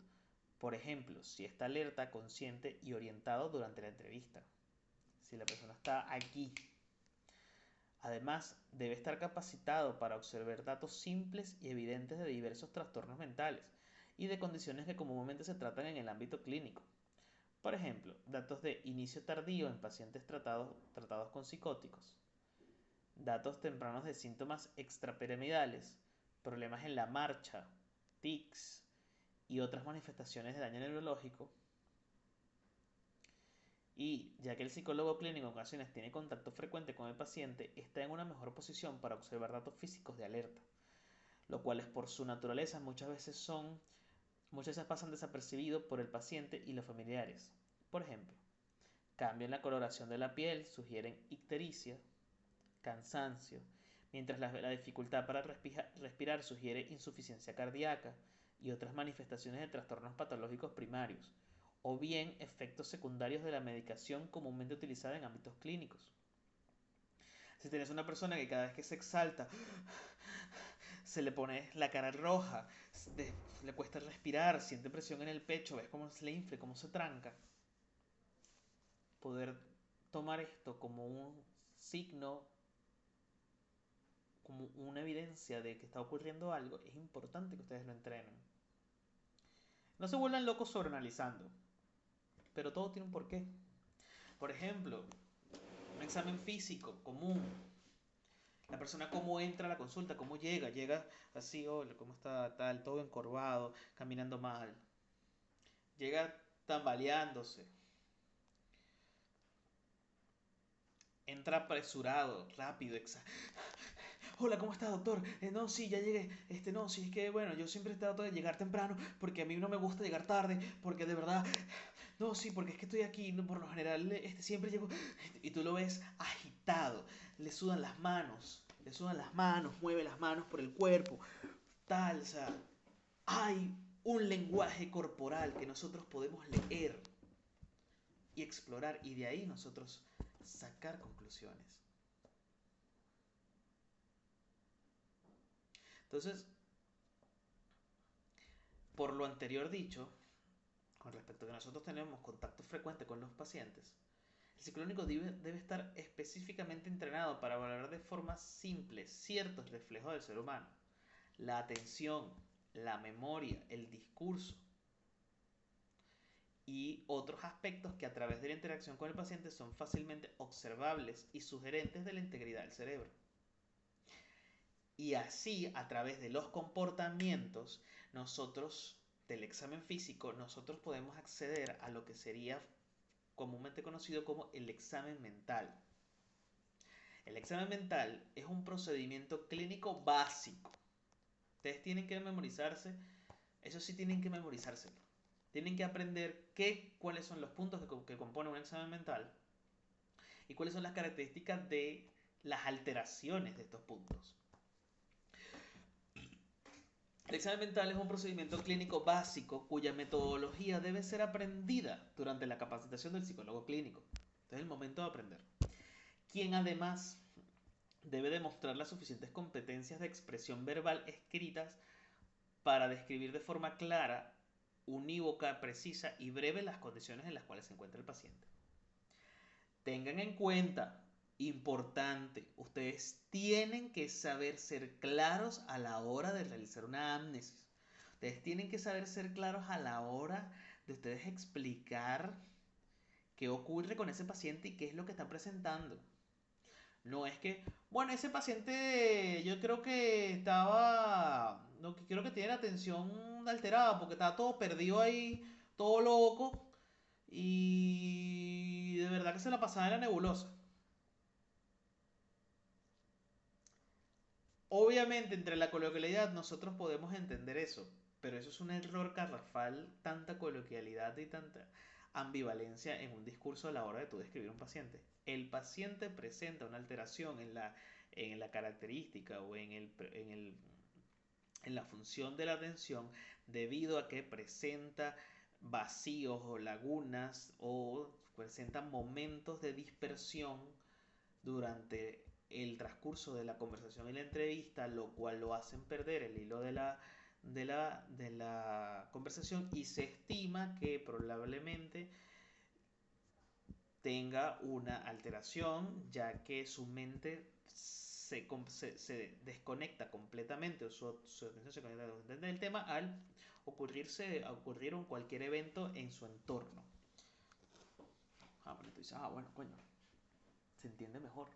Speaker 1: Por ejemplo, si está alerta, consciente y orientado durante la entrevista. Si la persona está aquí, Además, debe estar capacitado para observar datos simples y evidentes de diversos trastornos mentales y de condiciones que comúnmente se tratan en el ámbito clínico. Por ejemplo, datos de inicio tardío en pacientes tratados con psicóticos, datos tempranos de síntomas extrapiramidales, problemas en la marcha, tics y otras manifestaciones de daño neurológico. Y ya que el psicólogo clínico en ocasiones tiene contacto frecuente con el paciente, está en una mejor posición para observar datos físicos de alerta, lo cual es por su naturaleza muchas veces pasan desapercibidos por el paciente y los familiares. Por ejemplo, cambio en la coloración de la piel sugieren ictericia, cansancio, mientras la dificultad para respirar sugiere insuficiencia cardíaca y otras manifestaciones de trastornos patológicos primarios, o bien efectos secundarios de la medicación comúnmente utilizada en ámbitos clínicos. Si tienes una persona que cada vez que se exalta se le pone la cara roja, le cuesta respirar, siente presión en el pecho, ves cómo se le infla, cómo se tranca, poder tomar esto como un signo, como una evidencia de que está ocurriendo algo, es importante que ustedes lo entrenen. No se vuelvan locos sobreanalizando, pero todo tiene un porqué. Por ejemplo, un examen físico común. La persona cómo entra a la consulta, cómo llega. Llega así, hola, ¿cómo está? Tal, todo encorvado, caminando mal. Llega tambaleándose. Entra apresurado, rápido, hola, ¿cómo está, doctor? No, sí, ya llegué. No, sí, es que, bueno, yo siempre trato de llegar temprano porque a mí no me gusta llegar tarde, porque de verdad, no, sí, porque es que estoy aquí, no, por lo general, siempre llego, y tú lo ves agitado, le sudan las manos, mueve las manos por el cuerpo, tal, o sea, hay un lenguaje corporal que nosotros podemos leer y explorar, y de ahí nosotros sacar conclusiones. Entonces, por lo anterior dicho, con respecto a que nosotros tenemos contacto frecuente con los pacientes, el psicólogo debe estar específicamente entrenado para valorar de forma simple ciertos reflejos del ser humano: la atención, la memoria, el discurso y otros aspectos que a través de la interacción con el paciente son fácilmente observables y sugerentes de la integridad del cerebro. Y así, a través de los comportamientos, del examen físico, nosotros podemos acceder a lo que sería comúnmente conocido como el examen mental. El examen mental es un procedimiento clínico básico. Ustedes tienen que memorizarse, eso sí tienen que memorizárselo. Tienen que aprender cuáles son los puntos que componen un examen mental y cuáles son las características de las alteraciones de estos puntos. El examen mental es un procedimiento clínico básico cuya metodología debe ser aprendida durante la capacitación del psicólogo clínico. Este es el momento de aprender. Quien además debe demostrar las suficientes competencias de expresión verbal escritas para describir de forma clara, unívoca, precisa y breve las condiciones en las cuales se encuentra el paciente. Tengan en cuenta, importante, ustedes tienen que saber ser claros a la hora de realizar una amnesis. Ustedes tienen que saber ser claros a la hora de ustedes explicar qué ocurre con ese paciente y qué es lo que está presentando. No es que, bueno, ese paciente yo creo que creo que tiene la atención alterada porque estaba todo perdido ahí, todo loco y de verdad que se la pasaba en la nebulosa. Obviamente entre la coloquialidad nosotros podemos entender eso, pero eso es un error garrafal, tanta coloquialidad y tanta ambivalencia en un discurso a la hora de tú describir un paciente. El paciente presenta una alteración en la característica o en la función de la atención debido a que presenta vacíos o lagunas o presenta momentos de dispersión durante el transcurso de la conversación y la entrevista, lo cual lo hacen perder el hilo de la conversación y se estima que probablemente tenga una alteración ya que su mente se desconecta completamente, o su atención se conecta completamente del tema al ocurrir un cualquier evento en su entorno. Ah, bueno, tú dices, ah, bueno, coño, se entiende mejor,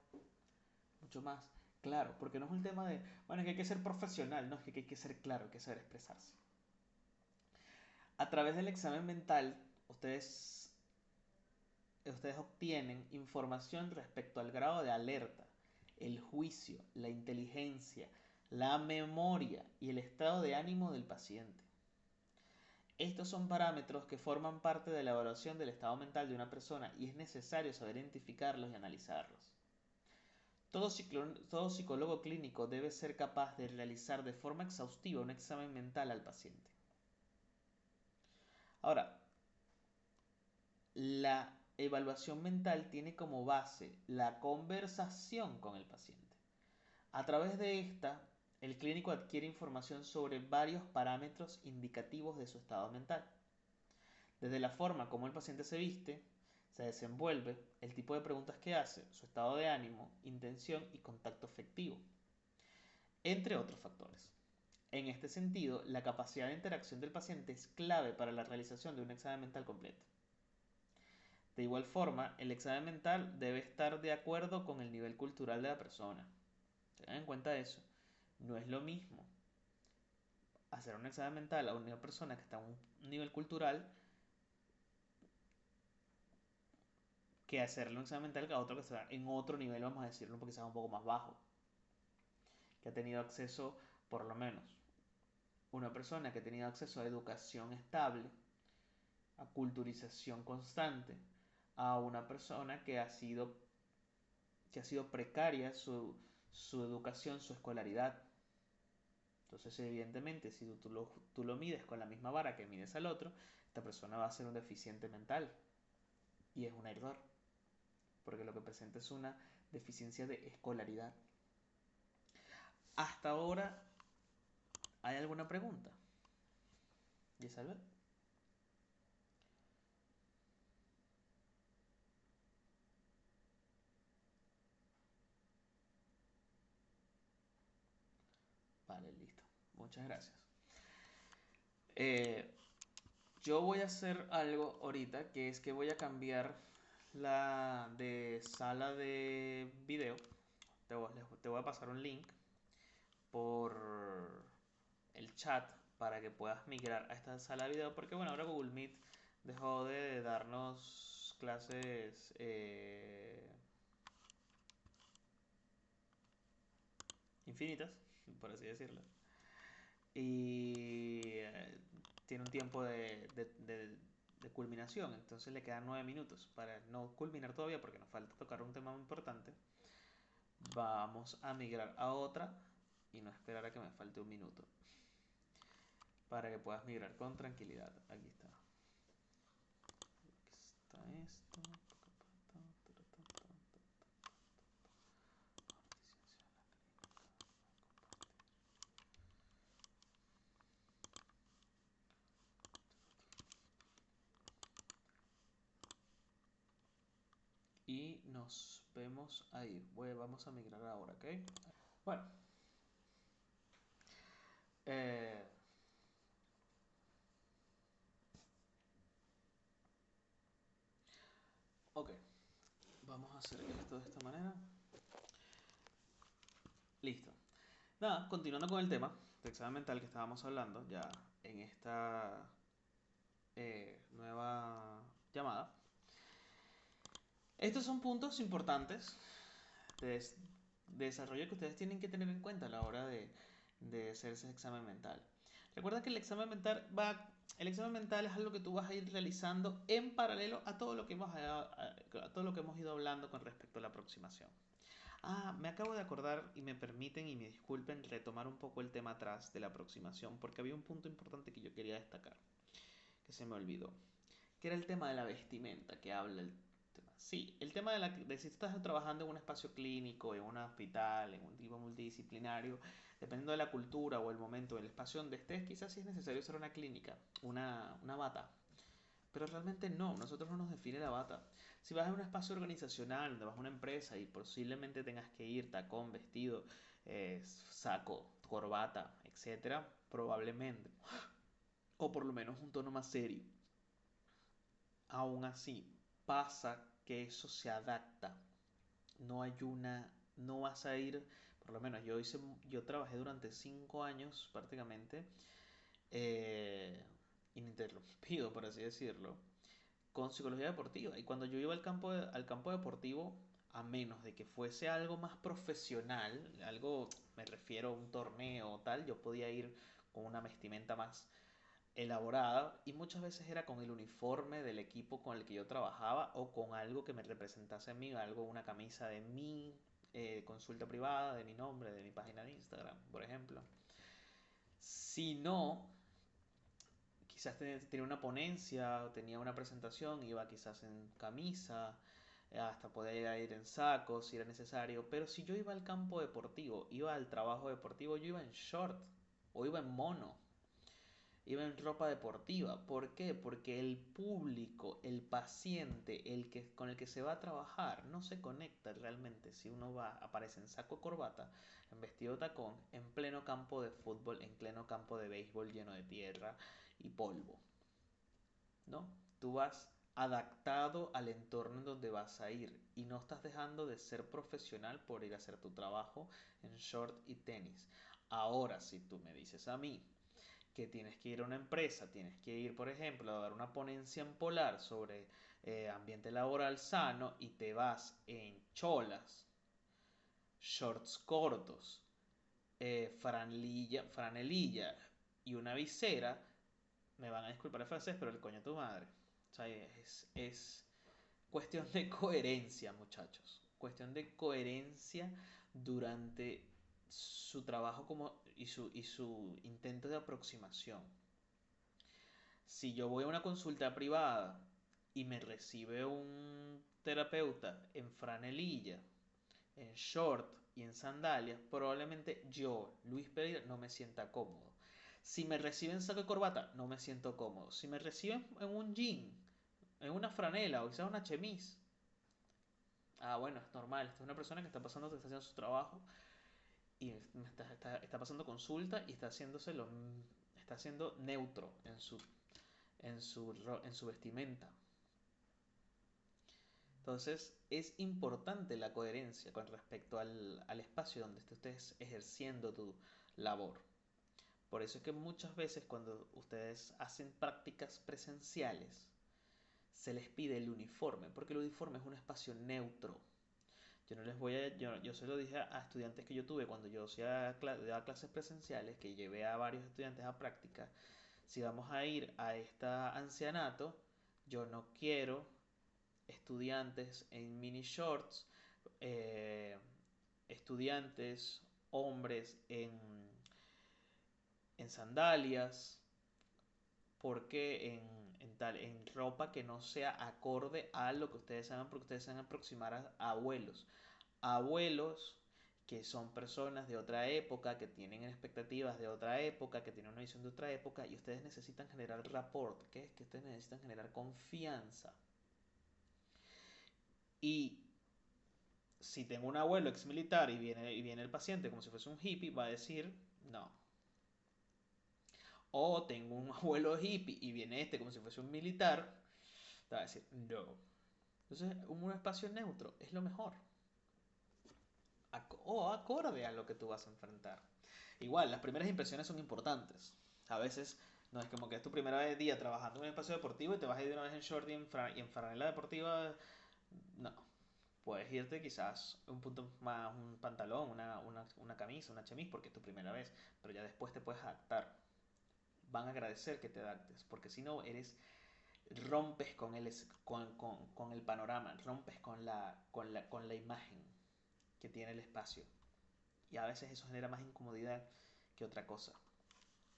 Speaker 1: mucho más claro, porque no es un tema de, bueno, es que hay que ser profesional, no, es que hay que ser claro, hay que saber expresarse. A través del examen mental, ustedes obtienen información respecto al grado de alerta, el juicio, la inteligencia, la memoria y el estado de ánimo del paciente. Estos son parámetros que forman parte de la evaluación del estado mental de una persona y es necesario saber identificarlos y analizarlos. Todo psicólogo clínico debe ser capaz de realizar de forma exhaustiva un examen mental al paciente. Ahora, la evaluación mental tiene como base la conversación con el paciente. A través de esta, el clínico adquiere información sobre varios parámetros indicativos de su estado mental. Desde la forma como el paciente se viste, se desenvuelve, el tipo de preguntas que hace, su estado de ánimo, intención y contacto afectivo, entre otros factores. En este sentido, la capacidad de interacción del paciente es clave para la realización de un examen mental completo. De igual forma, el examen mental debe estar de acuerdo con el nivel cultural de la persona. Tengan en cuenta eso. No es lo mismo hacer un examen mental a una persona que está en un nivel cultural que hacerle un examen mental a otro que está en otro nivel, vamos a decirlo, porque sea un poco más bajo. Que ha tenido acceso, por lo menos, una persona que ha tenido acceso a educación estable, a culturización constante, a una persona que ha sido precaria su educación, su escolaridad. Entonces, evidentemente, si tú lo mides con la misma vara que mides al otro, esta persona va a ser un deficiente mental. Y es un error, porque lo que presenta es una deficiencia de escolaridad. Hasta ahora, ¿hay alguna pregunta? ¿Yesalbet? Vale, listo. Muchas gracias. Eh, yo voy a hacer algo ahorita, que es que voy a cambiar la de sala de video. Te voy a pasar un link por el chat para que puedas migrar a esta sala de video, porque bueno, ahora Google Meet dejó de darnos clases infinitas, por así decirlo. Y tiene un tiempo de culminación, entonces le quedan 9 minutos para no culminar todavía porque nos falta tocar un tema muy importante. Vamos a migrar a otra y no esperar a que me falte un minuto para que puedas migrar con tranquilidad. Aquí está. Aquí está esto. Y nos vemos ahí. Vamos a migrar ahora, ¿ok? Bueno, eh, ok. Vamos a hacer esto de esta manera. Listo. Nada, continuando con el tema de examen mental que estábamos hablando ya en esta nueva llamada. Estos son puntos importantes de desarrollo que ustedes tienen que tener en cuenta a la hora de hacer ese examen mental. Recuerda que el examen mental es algo que tú vas a ir realizando en paralelo a todo lo que hemos ido hablando con respecto a la aproximación. Ah, me acabo de acordar y me permiten y me disculpen retomar un poco el tema atrás de la aproximación porque había un punto importante que yo quería destacar, que se me olvidó, que era el tema de la vestimenta que habla el tema. Sí, el tema de si estás trabajando en un espacio clínico, en un hospital, en un tipo multidisciplinario, dependiendo de la cultura o el momento, el espacio donde estés, quizás sí es necesario usar una clínica, una bata, Pero realmente no, nosotros no nos define la bata. Si vas a un espacio organizacional, donde vas a una empresa y posiblemente tengas que ir tacón, vestido, saco, corbata, etcétera, probablemente, o por lo menos un tono más serio. Aún así, pasa que eso se adapta. No hay una, no vas a ir, por lo menos yo trabajé durante 5 años prácticamente, eh, ininterrumpido, por así decirlo, con psicología deportiva. Y cuando yo iba al campo deportivo, a menos de que fuese algo más profesional, algo, me refiero a un torneo o tal, yo podía ir con una vestimenta más elaborada y muchas veces era con el uniforme del equipo con el que yo trabajaba o con algo que me representase a mí, algo, una camisa de mi consulta privada, de mi nombre, de mi página de Instagram, por ejemplo. Si no, quizás tenía una ponencia o tenía una presentación, iba quizás en camisa, hasta podía ir en saco si era necesario, pero si yo iba al campo deportivo, iba al trabajo deportivo, yo iba en short o iba en mono, iba en ropa deportiva. ¿Por qué? Porque el público, el paciente, con el que se va a trabajar, no se conecta realmente si uno aparece en saco de corbata, en vestido de tacón, en pleno campo de fútbol, en pleno campo de béisbol lleno de tierra y polvo, ¿no? Tú vas adaptado al entorno en donde vas a ir y no estás dejando de ser profesional por ir a hacer tu trabajo en short y tenis. Ahora, si tú me dices a mí que tienes que ir a una empresa, tienes que ir, por ejemplo, a dar una ponencia en Polar sobre ambiente laboral sano y te vas en cholas, shorts cortos, franelilla y una visera, me van a disculpar el francés, pero el coño de tu madre. O sea, es cuestión de coherencia, muchachos. Cuestión de coherencia durante su trabajo y su intento de aproximación. Si yo voy a una consulta privada y me recibe un terapeuta en franelilla, en short y en sandalias, probablemente yo, Luis Pereira, no me sienta cómodo. Si me reciben saco y corbata, no me siento cómodo. Si me reciben en un jean, en una franela o quizás una chemise, bueno, es normal. Esta es una persona que está pasando, que está haciendo su trabajo y está pasando consulta y está siendo neutro en su vestimenta. Entonces es importante la coherencia con respecto al espacio donde estés ejerciendo tu labor. Por eso es que muchas veces cuando ustedes hacen prácticas presenciales, se les pide el uniforme, porque el uniforme es un espacio neutro. Yo no les voy a, yo se lo dije a estudiantes que yo tuve cuando yo daba clases presenciales, que llevé a varios estudiantes a práctica. Si vamos a ir a esta ancianato, yo no quiero estudiantes en mini shorts, eh, estudiantes hombres en sandalias, porque en ropa que no sea acorde a lo que ustedes hagan, porque ustedes se van a aproximar a abuelos. Abuelos que son personas de otra época, que tienen expectativas de otra época, que tienen una visión de otra época, y ustedes necesitan generar rapport, que es que ustedes necesitan generar confianza. Y si tengo un abuelo ex militar y viene el paciente como si fuese un hippie, va a decir no. O tengo un abuelo hippie y viene este como si fuese un militar, te va a decir no. Entonces, un espacio neutro es lo mejor. O acorde a lo que tú vas a enfrentar. Igual, las primeras impresiones son importantes. A veces no es como que es tu primera día trabajando en un espacio deportivo y te vas a ir de una vez en short y en franela deportiva. No. Puedes irte quizás un punto más, un pantalón, una camisa, una chemise, porque es tu primera vez, pero ya después te puedes adaptar. Van a agradecer que te adaptes, porque si no, rompes con el panorama, rompes con la imagen que tiene el espacio. Y a veces eso genera más incomodidad que otra cosa.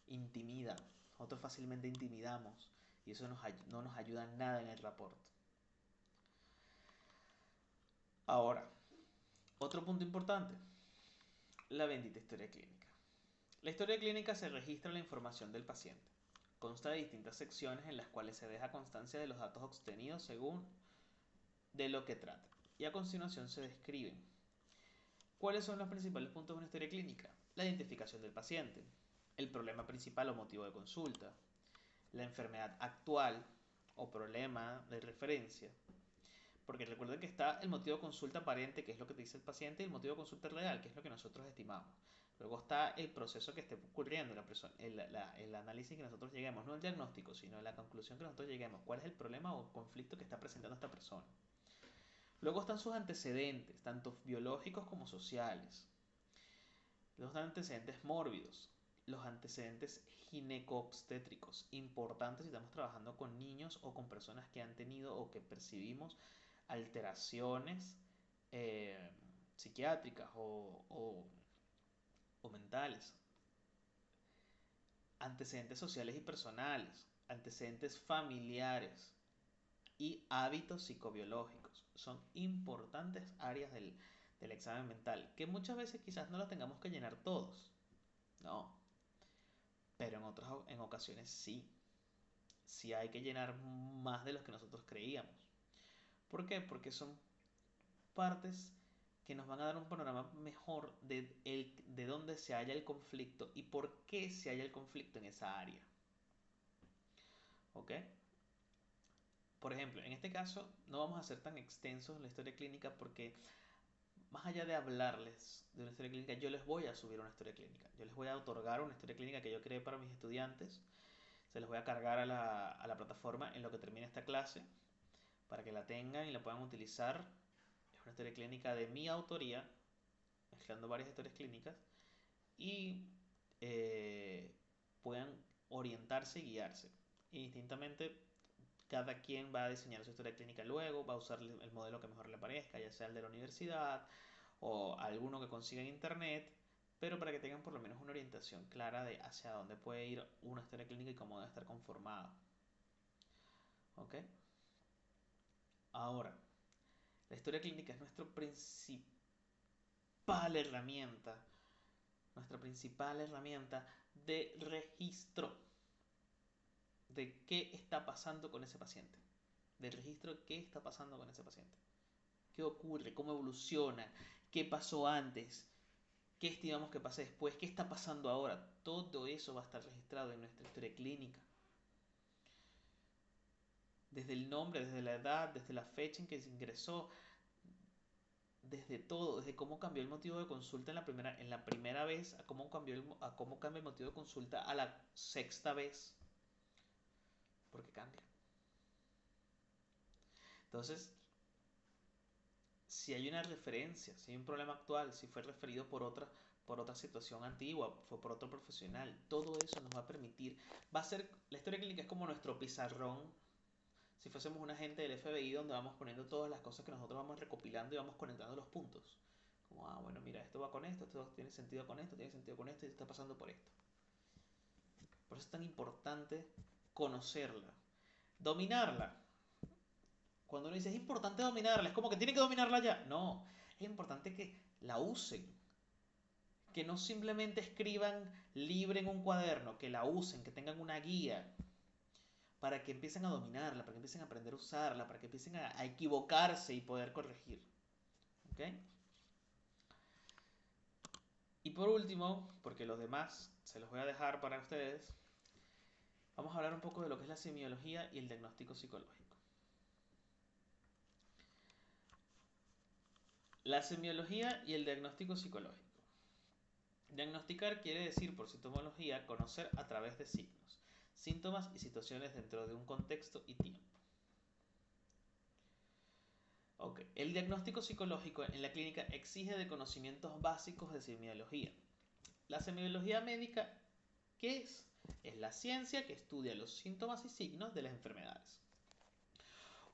Speaker 1: Intimida. Nosotros fácilmente intimidamos y eso no nos ayuda nada en el rapport. Ahora, otro punto importante, la bendita historia clínica. La historia clínica se registra la información del paciente. Consta de distintas secciones en las cuales se deja constancia de los datos obtenidos según de lo que trata. Y a continuación se describen. ¿Cuáles son los principales puntos de una historia clínica? La identificación del paciente, el problema principal o motivo de consulta, la enfermedad actual o problema de referencia. Porque recuerden que está el motivo de consulta aparente, que es lo que te dice el paciente, y el motivo de consulta real, que es lo que nosotros estimamos. Luego está el proceso que esté ocurriendo, el análisis que nosotros lleguemos, no el diagnóstico, sino la conclusión que nosotros lleguemos. ¿Cuál es el problema o conflicto que está presentando esta persona? Luego están sus antecedentes, tanto biológicos como sociales. Los antecedentes mórbidos, los antecedentes gineco-obstétricos, importantes si estamos trabajando con niños o con personas que han tenido o que percibimos alteraciones eh, psiquiátricas o mentales. Antecedentes sociales y personales, antecedentes familiares y hábitos psicobiológicos. Son importantes áreas del examen mental, que muchas veces quizás no los tengamos que llenar todos. No, pero en ocasiones sí. Sí hay que llenar más de los que nosotros creíamos. ¿Por qué? Porque son partes que nos van a dar un panorama mejor de dónde se halla el conflicto y por qué se halla el conflicto en esa área. ¿Ok? Por ejemplo, en este caso no vamos a ser tan extensos en la historia clínica porque más allá de hablarles de una historia clínica, yo les voy a subir una historia clínica. Yo les voy a otorgar una historia clínica que yo creé para mis estudiantes. Se los voy a cargar a la plataforma en lo que termine esta clase para que la tengan y la puedan utilizar. Es una historia clínica de mi autoría, mezclando varias historias clínicas y eh, puedan orientarse y guiarse. Indistintamente, cada quien va a diseñar su historia clínica luego, va a usar el modelo que mejor le parezca, ya sea el de la universidad o alguno que consiga en internet, pero para que tengan por lo menos una orientación clara de hacia dónde puede ir una historia clínica y cómo debe estar conformada. ¿Ok? Ahora, la historia clínica es nuestra principal herramienta de registro de qué está pasando con ese paciente. Del registro de qué está pasando con ese paciente. ¿Qué ocurre? ¿Cómo evoluciona? ¿Qué pasó antes? ¿Qué estimamos que pase después? ¿Qué está pasando ahora? Todo eso va a estar registrado en nuestra historia clínica. Desde el nombre, desde la edad, desde la fecha en que se ingresó, desde todo, desde cómo cambió el motivo de consulta en la primera vez, a cómo cambia el motivo de consulta a la sexta vez. Porque cambia. Entonces, si hay una referencia, si hay un problema actual, si fue referido por otra situación antigua, fue por otro profesional, todo eso nos va a permitir, la historia clínica es como nuestro pizarrón, si fuésemos un agente del FBI donde vamos poniendo todas las cosas que nosotros vamos recopilando y vamos conectando los puntos. Como, bueno, mira, esto va con esto tiene sentido con esto, tiene sentido con esto y está pasando por esto. Por eso es tan importante conocerla, dominarla. Cuando uno dice es importante dominarla, es como que tiene que dominarla ya. No, es importante que la usen. Que no simplemente escriban libre en un cuaderno, que la usen, que tengan una guía para que empiecen a dominarla, para que empiecen a aprender a usarla, para que empiecen a equivocarse y poder corregir. ¿Ok? Y por último, porque los demás se los voy a dejar para ustedes, vamos a hablar un poco de lo que es la semiología y el diagnóstico psicológico. La semiología y el diagnóstico psicológico. Diagnosticar quiere decir, por sintomología, conocer a través de signos, síntomas y situaciones dentro de un contexto y tiempo. Okay. El diagnóstico psicológico en la clínica exige de conocimientos básicos de semiología. La semiología médica, ¿qué es? Es la ciencia que estudia los síntomas y signos de las enfermedades.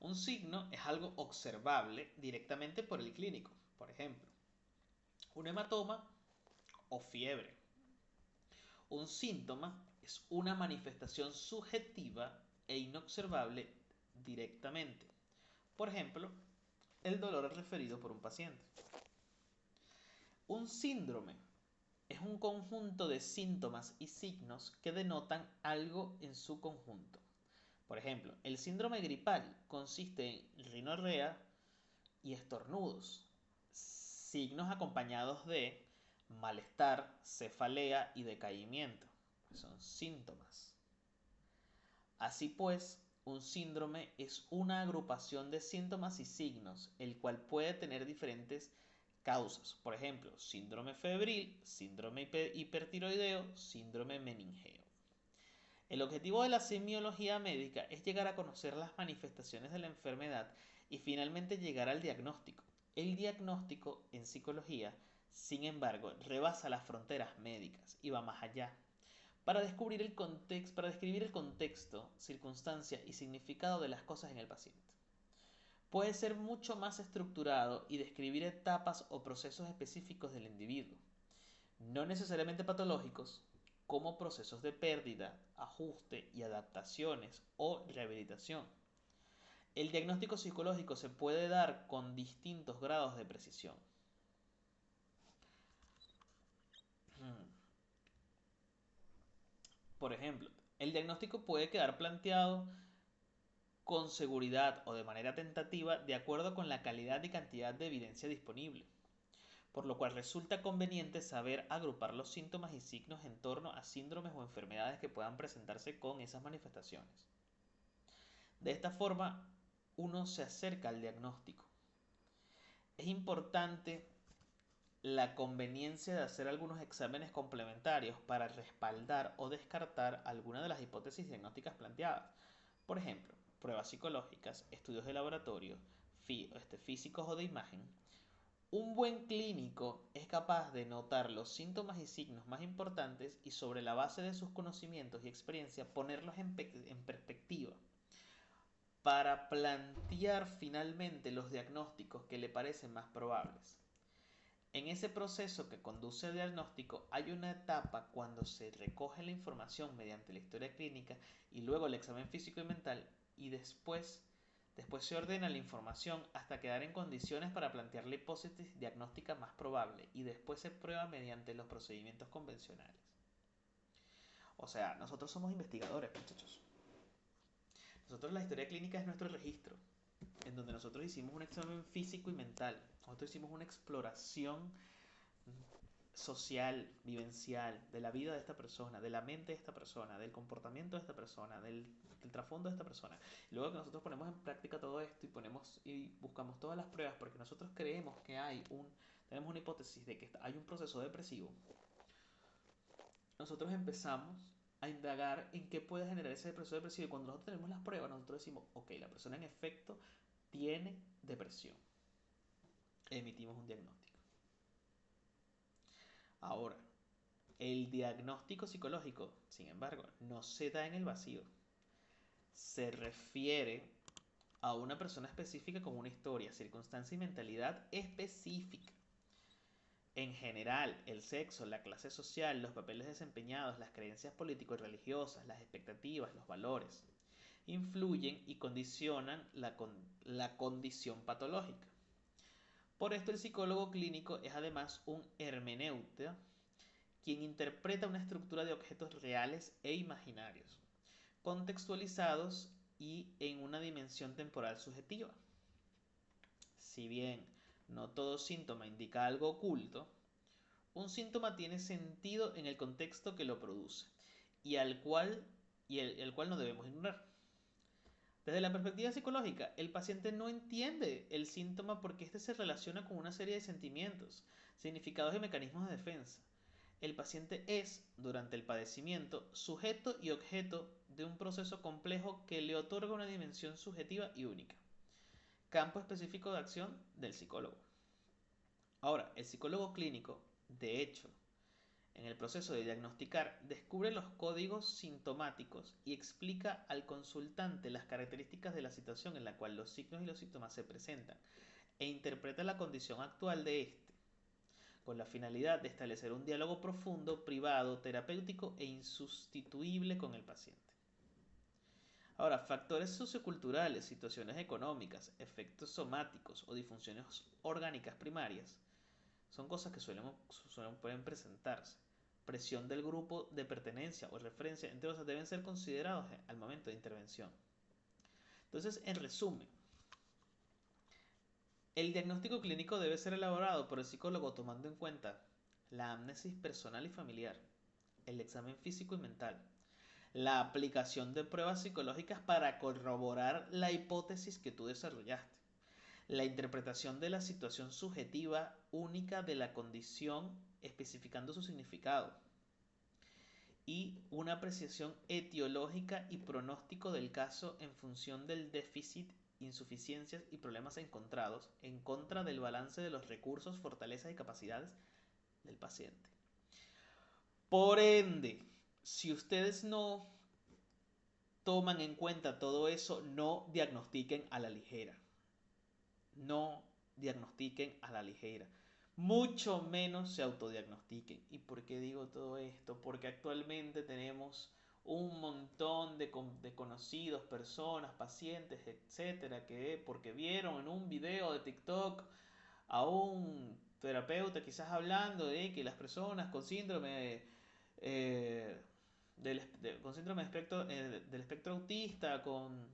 Speaker 1: Un signo es algo observable directamente por el clínico. Por ejemplo, un hematoma o fiebre. Un síntoma es una manifestación subjetiva e inobservable directamente. Por ejemplo, el dolor referido por un paciente. Un síndrome es un conjunto de síntomas y signos que denotan algo en su conjunto. Por ejemplo, el síndrome gripal consiste en rinorrea y estornudos, signos acompañados de malestar, cefalea y decaimiento, que son síntomas. Así pues, un síndrome es una agrupación de síntomas y signos, el cual puede tener diferentes causas. Por ejemplo, síndrome febril, síndrome hipertiroideo, síndrome meningeo. El objetivo de la semiología médica es llegar a conocer las manifestaciones de la enfermedad y finalmente llegar al diagnóstico. El diagnóstico en psicología, sin embargo, rebasa las fronteras médicas y va más allá. Para describir el contexto, circunstancia y significado de las cosas en el paciente. Puede ser mucho más estructurado y describir etapas o procesos específicos del individuo, no necesariamente patológicos, como procesos de pérdida, ajuste y adaptaciones o rehabilitación. El diagnóstico psicológico se puede dar con distintos grados de precisión. Por ejemplo, el diagnóstico puede quedar planteado con seguridad o de manera tentativa de acuerdo con la calidad y cantidad de evidencia disponible, por lo cual resulta conveniente saber agrupar los síntomas y signos en torno a síndromes o enfermedades que puedan presentarse con esas manifestaciones. De esta forma, uno se acerca al diagnóstico. Es importante la conveniencia de hacer algunos exámenes complementarios para respaldar o descartar alguna de las hipótesis diagnósticas planteadas. Por ejemplo, pruebas psicológicas, estudios de laboratorio, físicos o de imagen. Un buen clínico es capaz de notar los síntomas y signos más importantes y sobre la base de sus conocimientos y experiencia ponerlos en perspectiva para plantear finalmente los diagnósticos que le parecen más probables. En ese proceso que conduce al diagnóstico hay una etapa cuando se recoge la información mediante la historia clínica y luego el examen físico y mental y después se ordena la información hasta quedar en condiciones para plantear la hipótesis diagnóstica más probable y después se prueba mediante los procedimientos convencionales. O sea, nosotros somos investigadores, muchachos. Nosotros la historia clínica es nuestro registro, en donde nosotros hicimos un examen físico y mental. Nosotros hicimos una exploración social, vivencial, de la vida de esta persona, de la mente de esta persona, del comportamiento de esta persona, del trasfondo de esta persona. Luego que nosotros ponemos en práctica todo esto y buscamos todas las pruebas porque nosotros creemos que tenemos una hipótesis de que hay un proceso depresivo, nosotros empezamos a indagar en qué puede generar ese proceso depresivo y cuando nosotros tenemos las pruebas nosotros decimos, ok, la persona en efecto tiene depresión. Emitimos un diagnóstico. Ahora, el diagnóstico psicológico, sin embargo, no se da en el vacío. Se refiere a una persona específica con una historia, circunstancia y mentalidad específica. En general, el sexo, la clase social, los papeles desempeñados, las creencias políticos y religiosas, las expectativas, los valores, influyen y condicionan la condición patológica. Por esto el psicólogo clínico es además un hermeneuta, quien interpreta una estructura de objetos reales e imaginarios, contextualizados y en una dimensión temporal subjetiva. Si bien no todo síntoma indica algo oculto, un síntoma tiene sentido en el contexto que lo produce y el cual no debemos ignorar. Desde la perspectiva psicológica, el paciente no entiende el síntoma porque éste se relaciona con una serie de sentimientos, significados y mecanismos de defensa. El paciente es, durante el padecimiento, sujeto y objeto de un proceso complejo que le otorga una dimensión subjetiva y única. Campo específico de acción del psicólogo. Ahora, el psicólogo clínico, de hecho, en el proceso de diagnosticar, descubre los códigos sintomáticos y explica al consultante las características de la situación en la cual los signos y los síntomas se presentan e interpreta la condición actual de éste, con la finalidad de establecer un diálogo profundo, privado, terapéutico e insustituible con el paciente. Ahora, factores socioculturales, situaciones económicas, efectos somáticos o disfunciones orgánicas primarias Son cosas que pueden presentarse. Presión del grupo de pertenencia o referencia, entre otros, deben ser considerados al momento de intervención. Entonces, en resumen, el diagnóstico clínico debe ser elaborado por el psicólogo tomando en cuenta la amnesis personal y familiar, el examen físico y mental, la aplicación de pruebas psicológicas para corroborar la hipótesis que tú desarrollaste, la interpretación de la situación subjetiva única de la condición especificando su significado y una apreciación etiológica y pronóstico del caso en función del déficit, insuficiencias y problemas encontrados en contra del balance de los recursos, fortalezas y capacidades del paciente. Por ende, si ustedes no toman en cuenta todo eso, no diagnostiquen a la ligera. No diagnostiquen a la ligera. Mucho menos se autodiagnostiquen. ¿Y por qué digo todo esto? Porque actualmente tenemos un montón de conocidos, personas, pacientes, etcétera, que porque vieron en un video de TikTok a un terapeuta quizás hablando de que las personas con síndrome con síndrome del espectro autista, con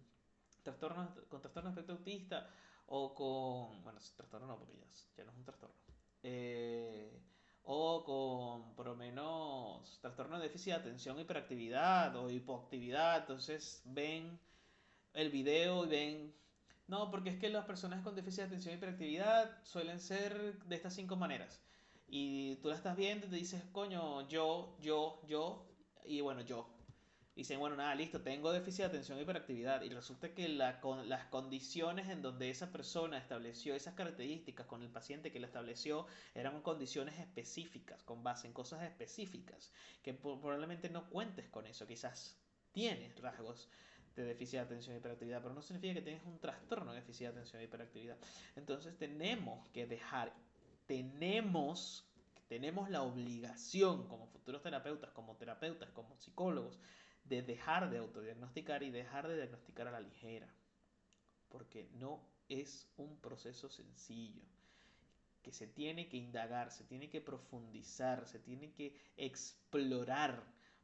Speaker 1: trastorno espectro autista o con, bueno, trastorno no, porque ya no es un trastorno, eh, o con por lo menos trastorno de déficit de atención, hiperactividad o hipoactividad, entonces ven el video y ven, no, porque es que las personas con déficit de atención y hiperactividad suelen ser de estas 5 maneras. Y tú la estás viendo y te dices, coño, yo, y bueno, yo. Dicen, bueno, nada, listo, tengo déficit de atención y hiperactividad. Y resulta que las condiciones en donde esa persona estableció esas características con el paciente que la estableció eran condiciones específicas, con base en cosas específicas, que probablemente no cuentes con eso. Quizás tienes rasgos de déficit de atención y hiperactividad, pero no significa que tienes un trastorno de déficit de atención y hiperactividad. Entonces tenemos la obligación como futuros terapeutas, como psicólogos, de dejar de autodiagnosticar y dejar de diagnosticar a la ligera, porque no es un proceso sencillo, que se tiene que indagar, se tiene que profundizar, se tiene que explorar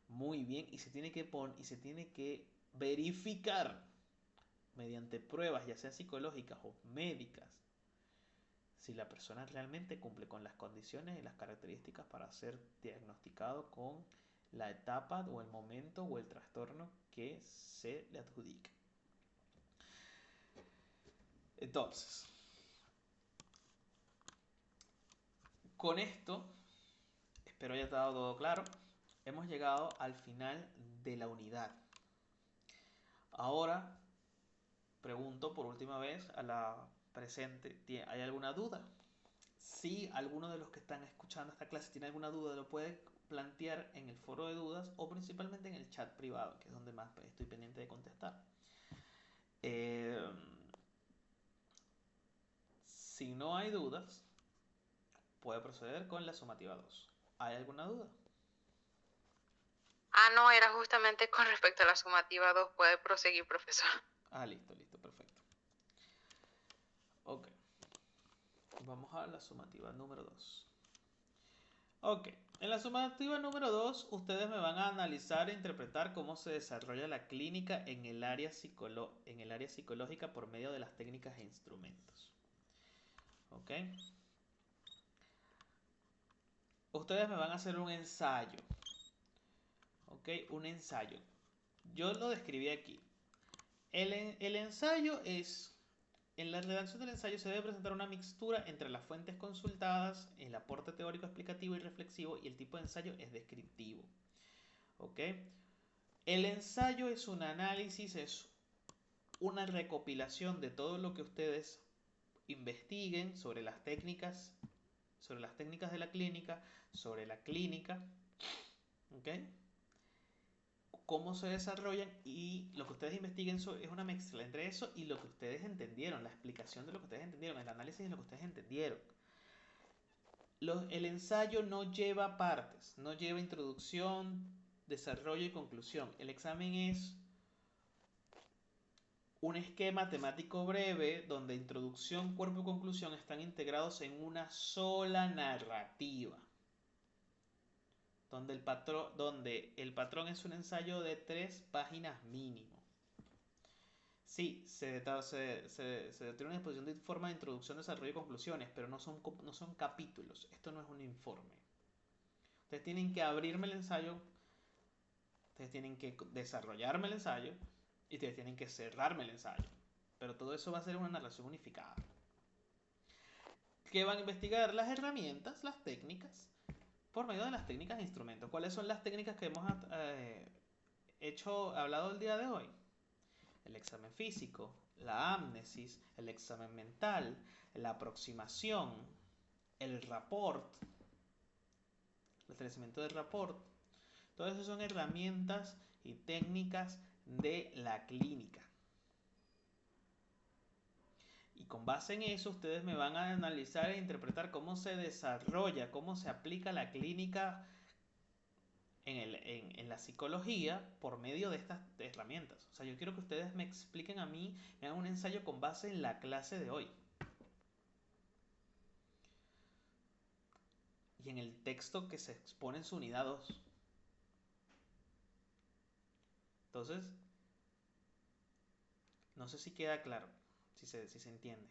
Speaker 1: muy bien y se tiene que verificar mediante pruebas, ya sean psicológicas o médicas, si la persona realmente cumple con las condiciones y las características para ser diagnosticado con la etapa o el momento o el trastorno que se le adjudique. Entonces, con esto, espero haya estado todo claro, hemos llegado al final de la unidad. Ahora, pregunto por última vez a la presente, ¿hay alguna duda? Si alguno de los que están escuchando esta clase tiene alguna duda, lo puede plantear en el foro de dudas o principalmente en el chat privado, que es donde más estoy pendiente de contestar. Si no hay dudas, puede proceder con la sumativa 2. ¿Hay alguna duda?
Speaker 2: No, era justamente con respecto a la sumativa 2. Puede proseguir, profesor.
Speaker 1: Listo, perfecto. Ok. Vamos a la sumativa número 2. Ok. En la sumativa número 2, ustedes me van a analizar e interpretar cómo se desarrolla la clínica en el área psicológica por medio de las técnicas e instrumentos. Ok. Ustedes me van a hacer un ensayo. Ok, un ensayo. Yo lo describí aquí. El ensayo es... En la redacción del ensayo se debe presentar una mixtura entre las fuentes consultadas, el aporte teórico explicativo y reflexivo, y el tipo de ensayo es descriptivo. ¿Ok? El ensayo es un análisis, es una recopilación de todo lo que ustedes investiguen sobre las técnicas de la clínica, sobre la clínica, ¿ok? Cómo se desarrollan, y lo que ustedes investiguen es una mezcla entre eso y lo que ustedes entendieron, la explicación de lo que ustedes entendieron, el análisis de lo que ustedes entendieron. El ensayo no lleva partes, no lleva introducción, desarrollo y conclusión. El examen es un esquema temático breve donde introducción, cuerpo y conclusión están integrados en una sola narrativa. Donde el patrón es un ensayo de 3 páginas mínimo. Sí, tiene una exposición de forma de introducción, desarrollo y conclusiones, pero no son capítulos. Esto no es un informe. Ustedes tienen que abrirme el ensayo, ustedes tienen que desarrollarme el ensayo y ustedes tienen que cerrarme el ensayo. Pero todo eso va a ser una narración unificada. Que van a investigar las herramientas, las técnicas, por medio de las técnicas e instrumentos. ¿Cuáles son las técnicas que hemos hablado el día de hoy? El examen físico, la amnesis, el examen mental, la aproximación, el rapport, el establecimiento del rapport. Todo eso son herramientas y técnicas de la clínica. Y con base en eso, ustedes me van a analizar e interpretar cómo se desarrolla, cómo se aplica la clínica en la psicología por medio de estas herramientas. O sea, yo quiero que ustedes me expliquen a mí, me hagan un ensayo con base en la clase de hoy. Y en el texto que se expone en su unidad 2. Entonces, no sé si queda claro, si se entiende.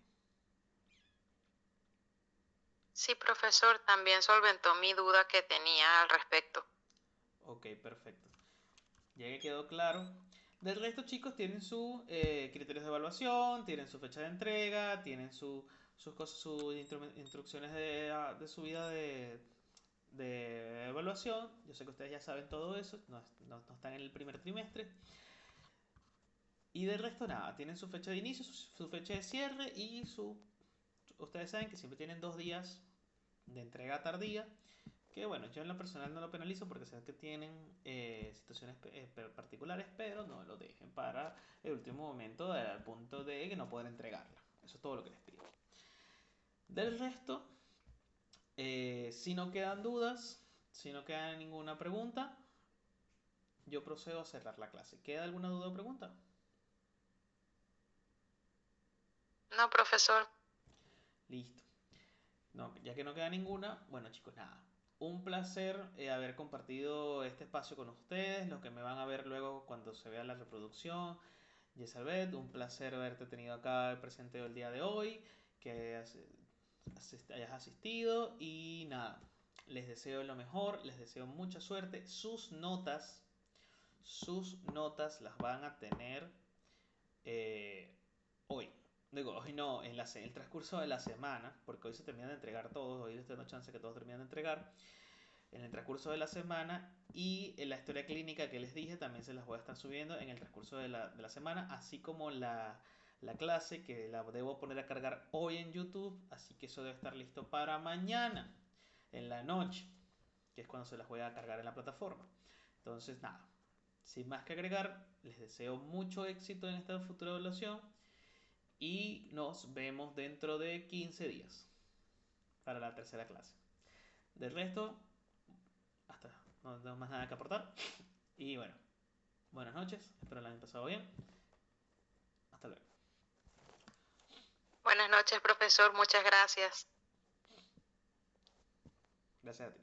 Speaker 3: Sí, profesor, también solventó mi duda que tenía al respecto.
Speaker 1: Ok, perfecto. Ya que quedó claro. Del resto, chicos, tienen sus criterios de evaluación, tienen su fecha de entrega, tienen sus instrucciones de subida de evaluación. Yo sé que ustedes ya saben todo eso, no están en el primer trimestre. Y del resto, nada, tienen su fecha de inicio, su fecha de cierre y ustedes saben que siempre tienen 2 días de entrega tardía. Que bueno, yo en lo personal no lo penalizo porque sé que tienen situaciones particulares, pero no lo dejen para el último momento al punto de que no puedan entregarla. Eso es todo lo que les pido. Del resto, si no quedan dudas, si no queda ninguna pregunta, yo procedo a cerrar la clase. ¿Queda alguna duda o pregunta?
Speaker 3: No, profesor.
Speaker 1: Listo. No, ya que no queda ninguna, bueno chicos, nada. Un placer haber compartido este espacio con ustedes, los que me van a ver luego cuando se vea la reproducción. Yesalbet, un placer haberte tenido acá presente el día de hoy, que hayas asistido y nada, les deseo lo mejor, les deseo mucha suerte. Sus notas las van a tener hoy. Digo, hoy no, en el transcurso de la semana, porque hoy se terminan de entregar todos, hoy les tengo chance que todos terminen de entregar en el transcurso de la semana, y en la historia clínica que les dije también se las voy a estar subiendo en el transcurso de la semana, así como la clase que la debo poner a cargar hoy en YouTube, así que eso debe estar listo para mañana en la noche, que es cuando se las voy a cargar en la plataforma. Entonces nada, sin más que agregar, les deseo mucho éxito en esta futura evaluación y nos vemos dentro de 15 días para la tercera clase. Del resto, no tengo más nada que aportar. Y bueno, buenas noches, espero la hayan pasado bien. Hasta luego.
Speaker 3: Buenas noches, profesor, muchas gracias.
Speaker 1: Gracias a ti.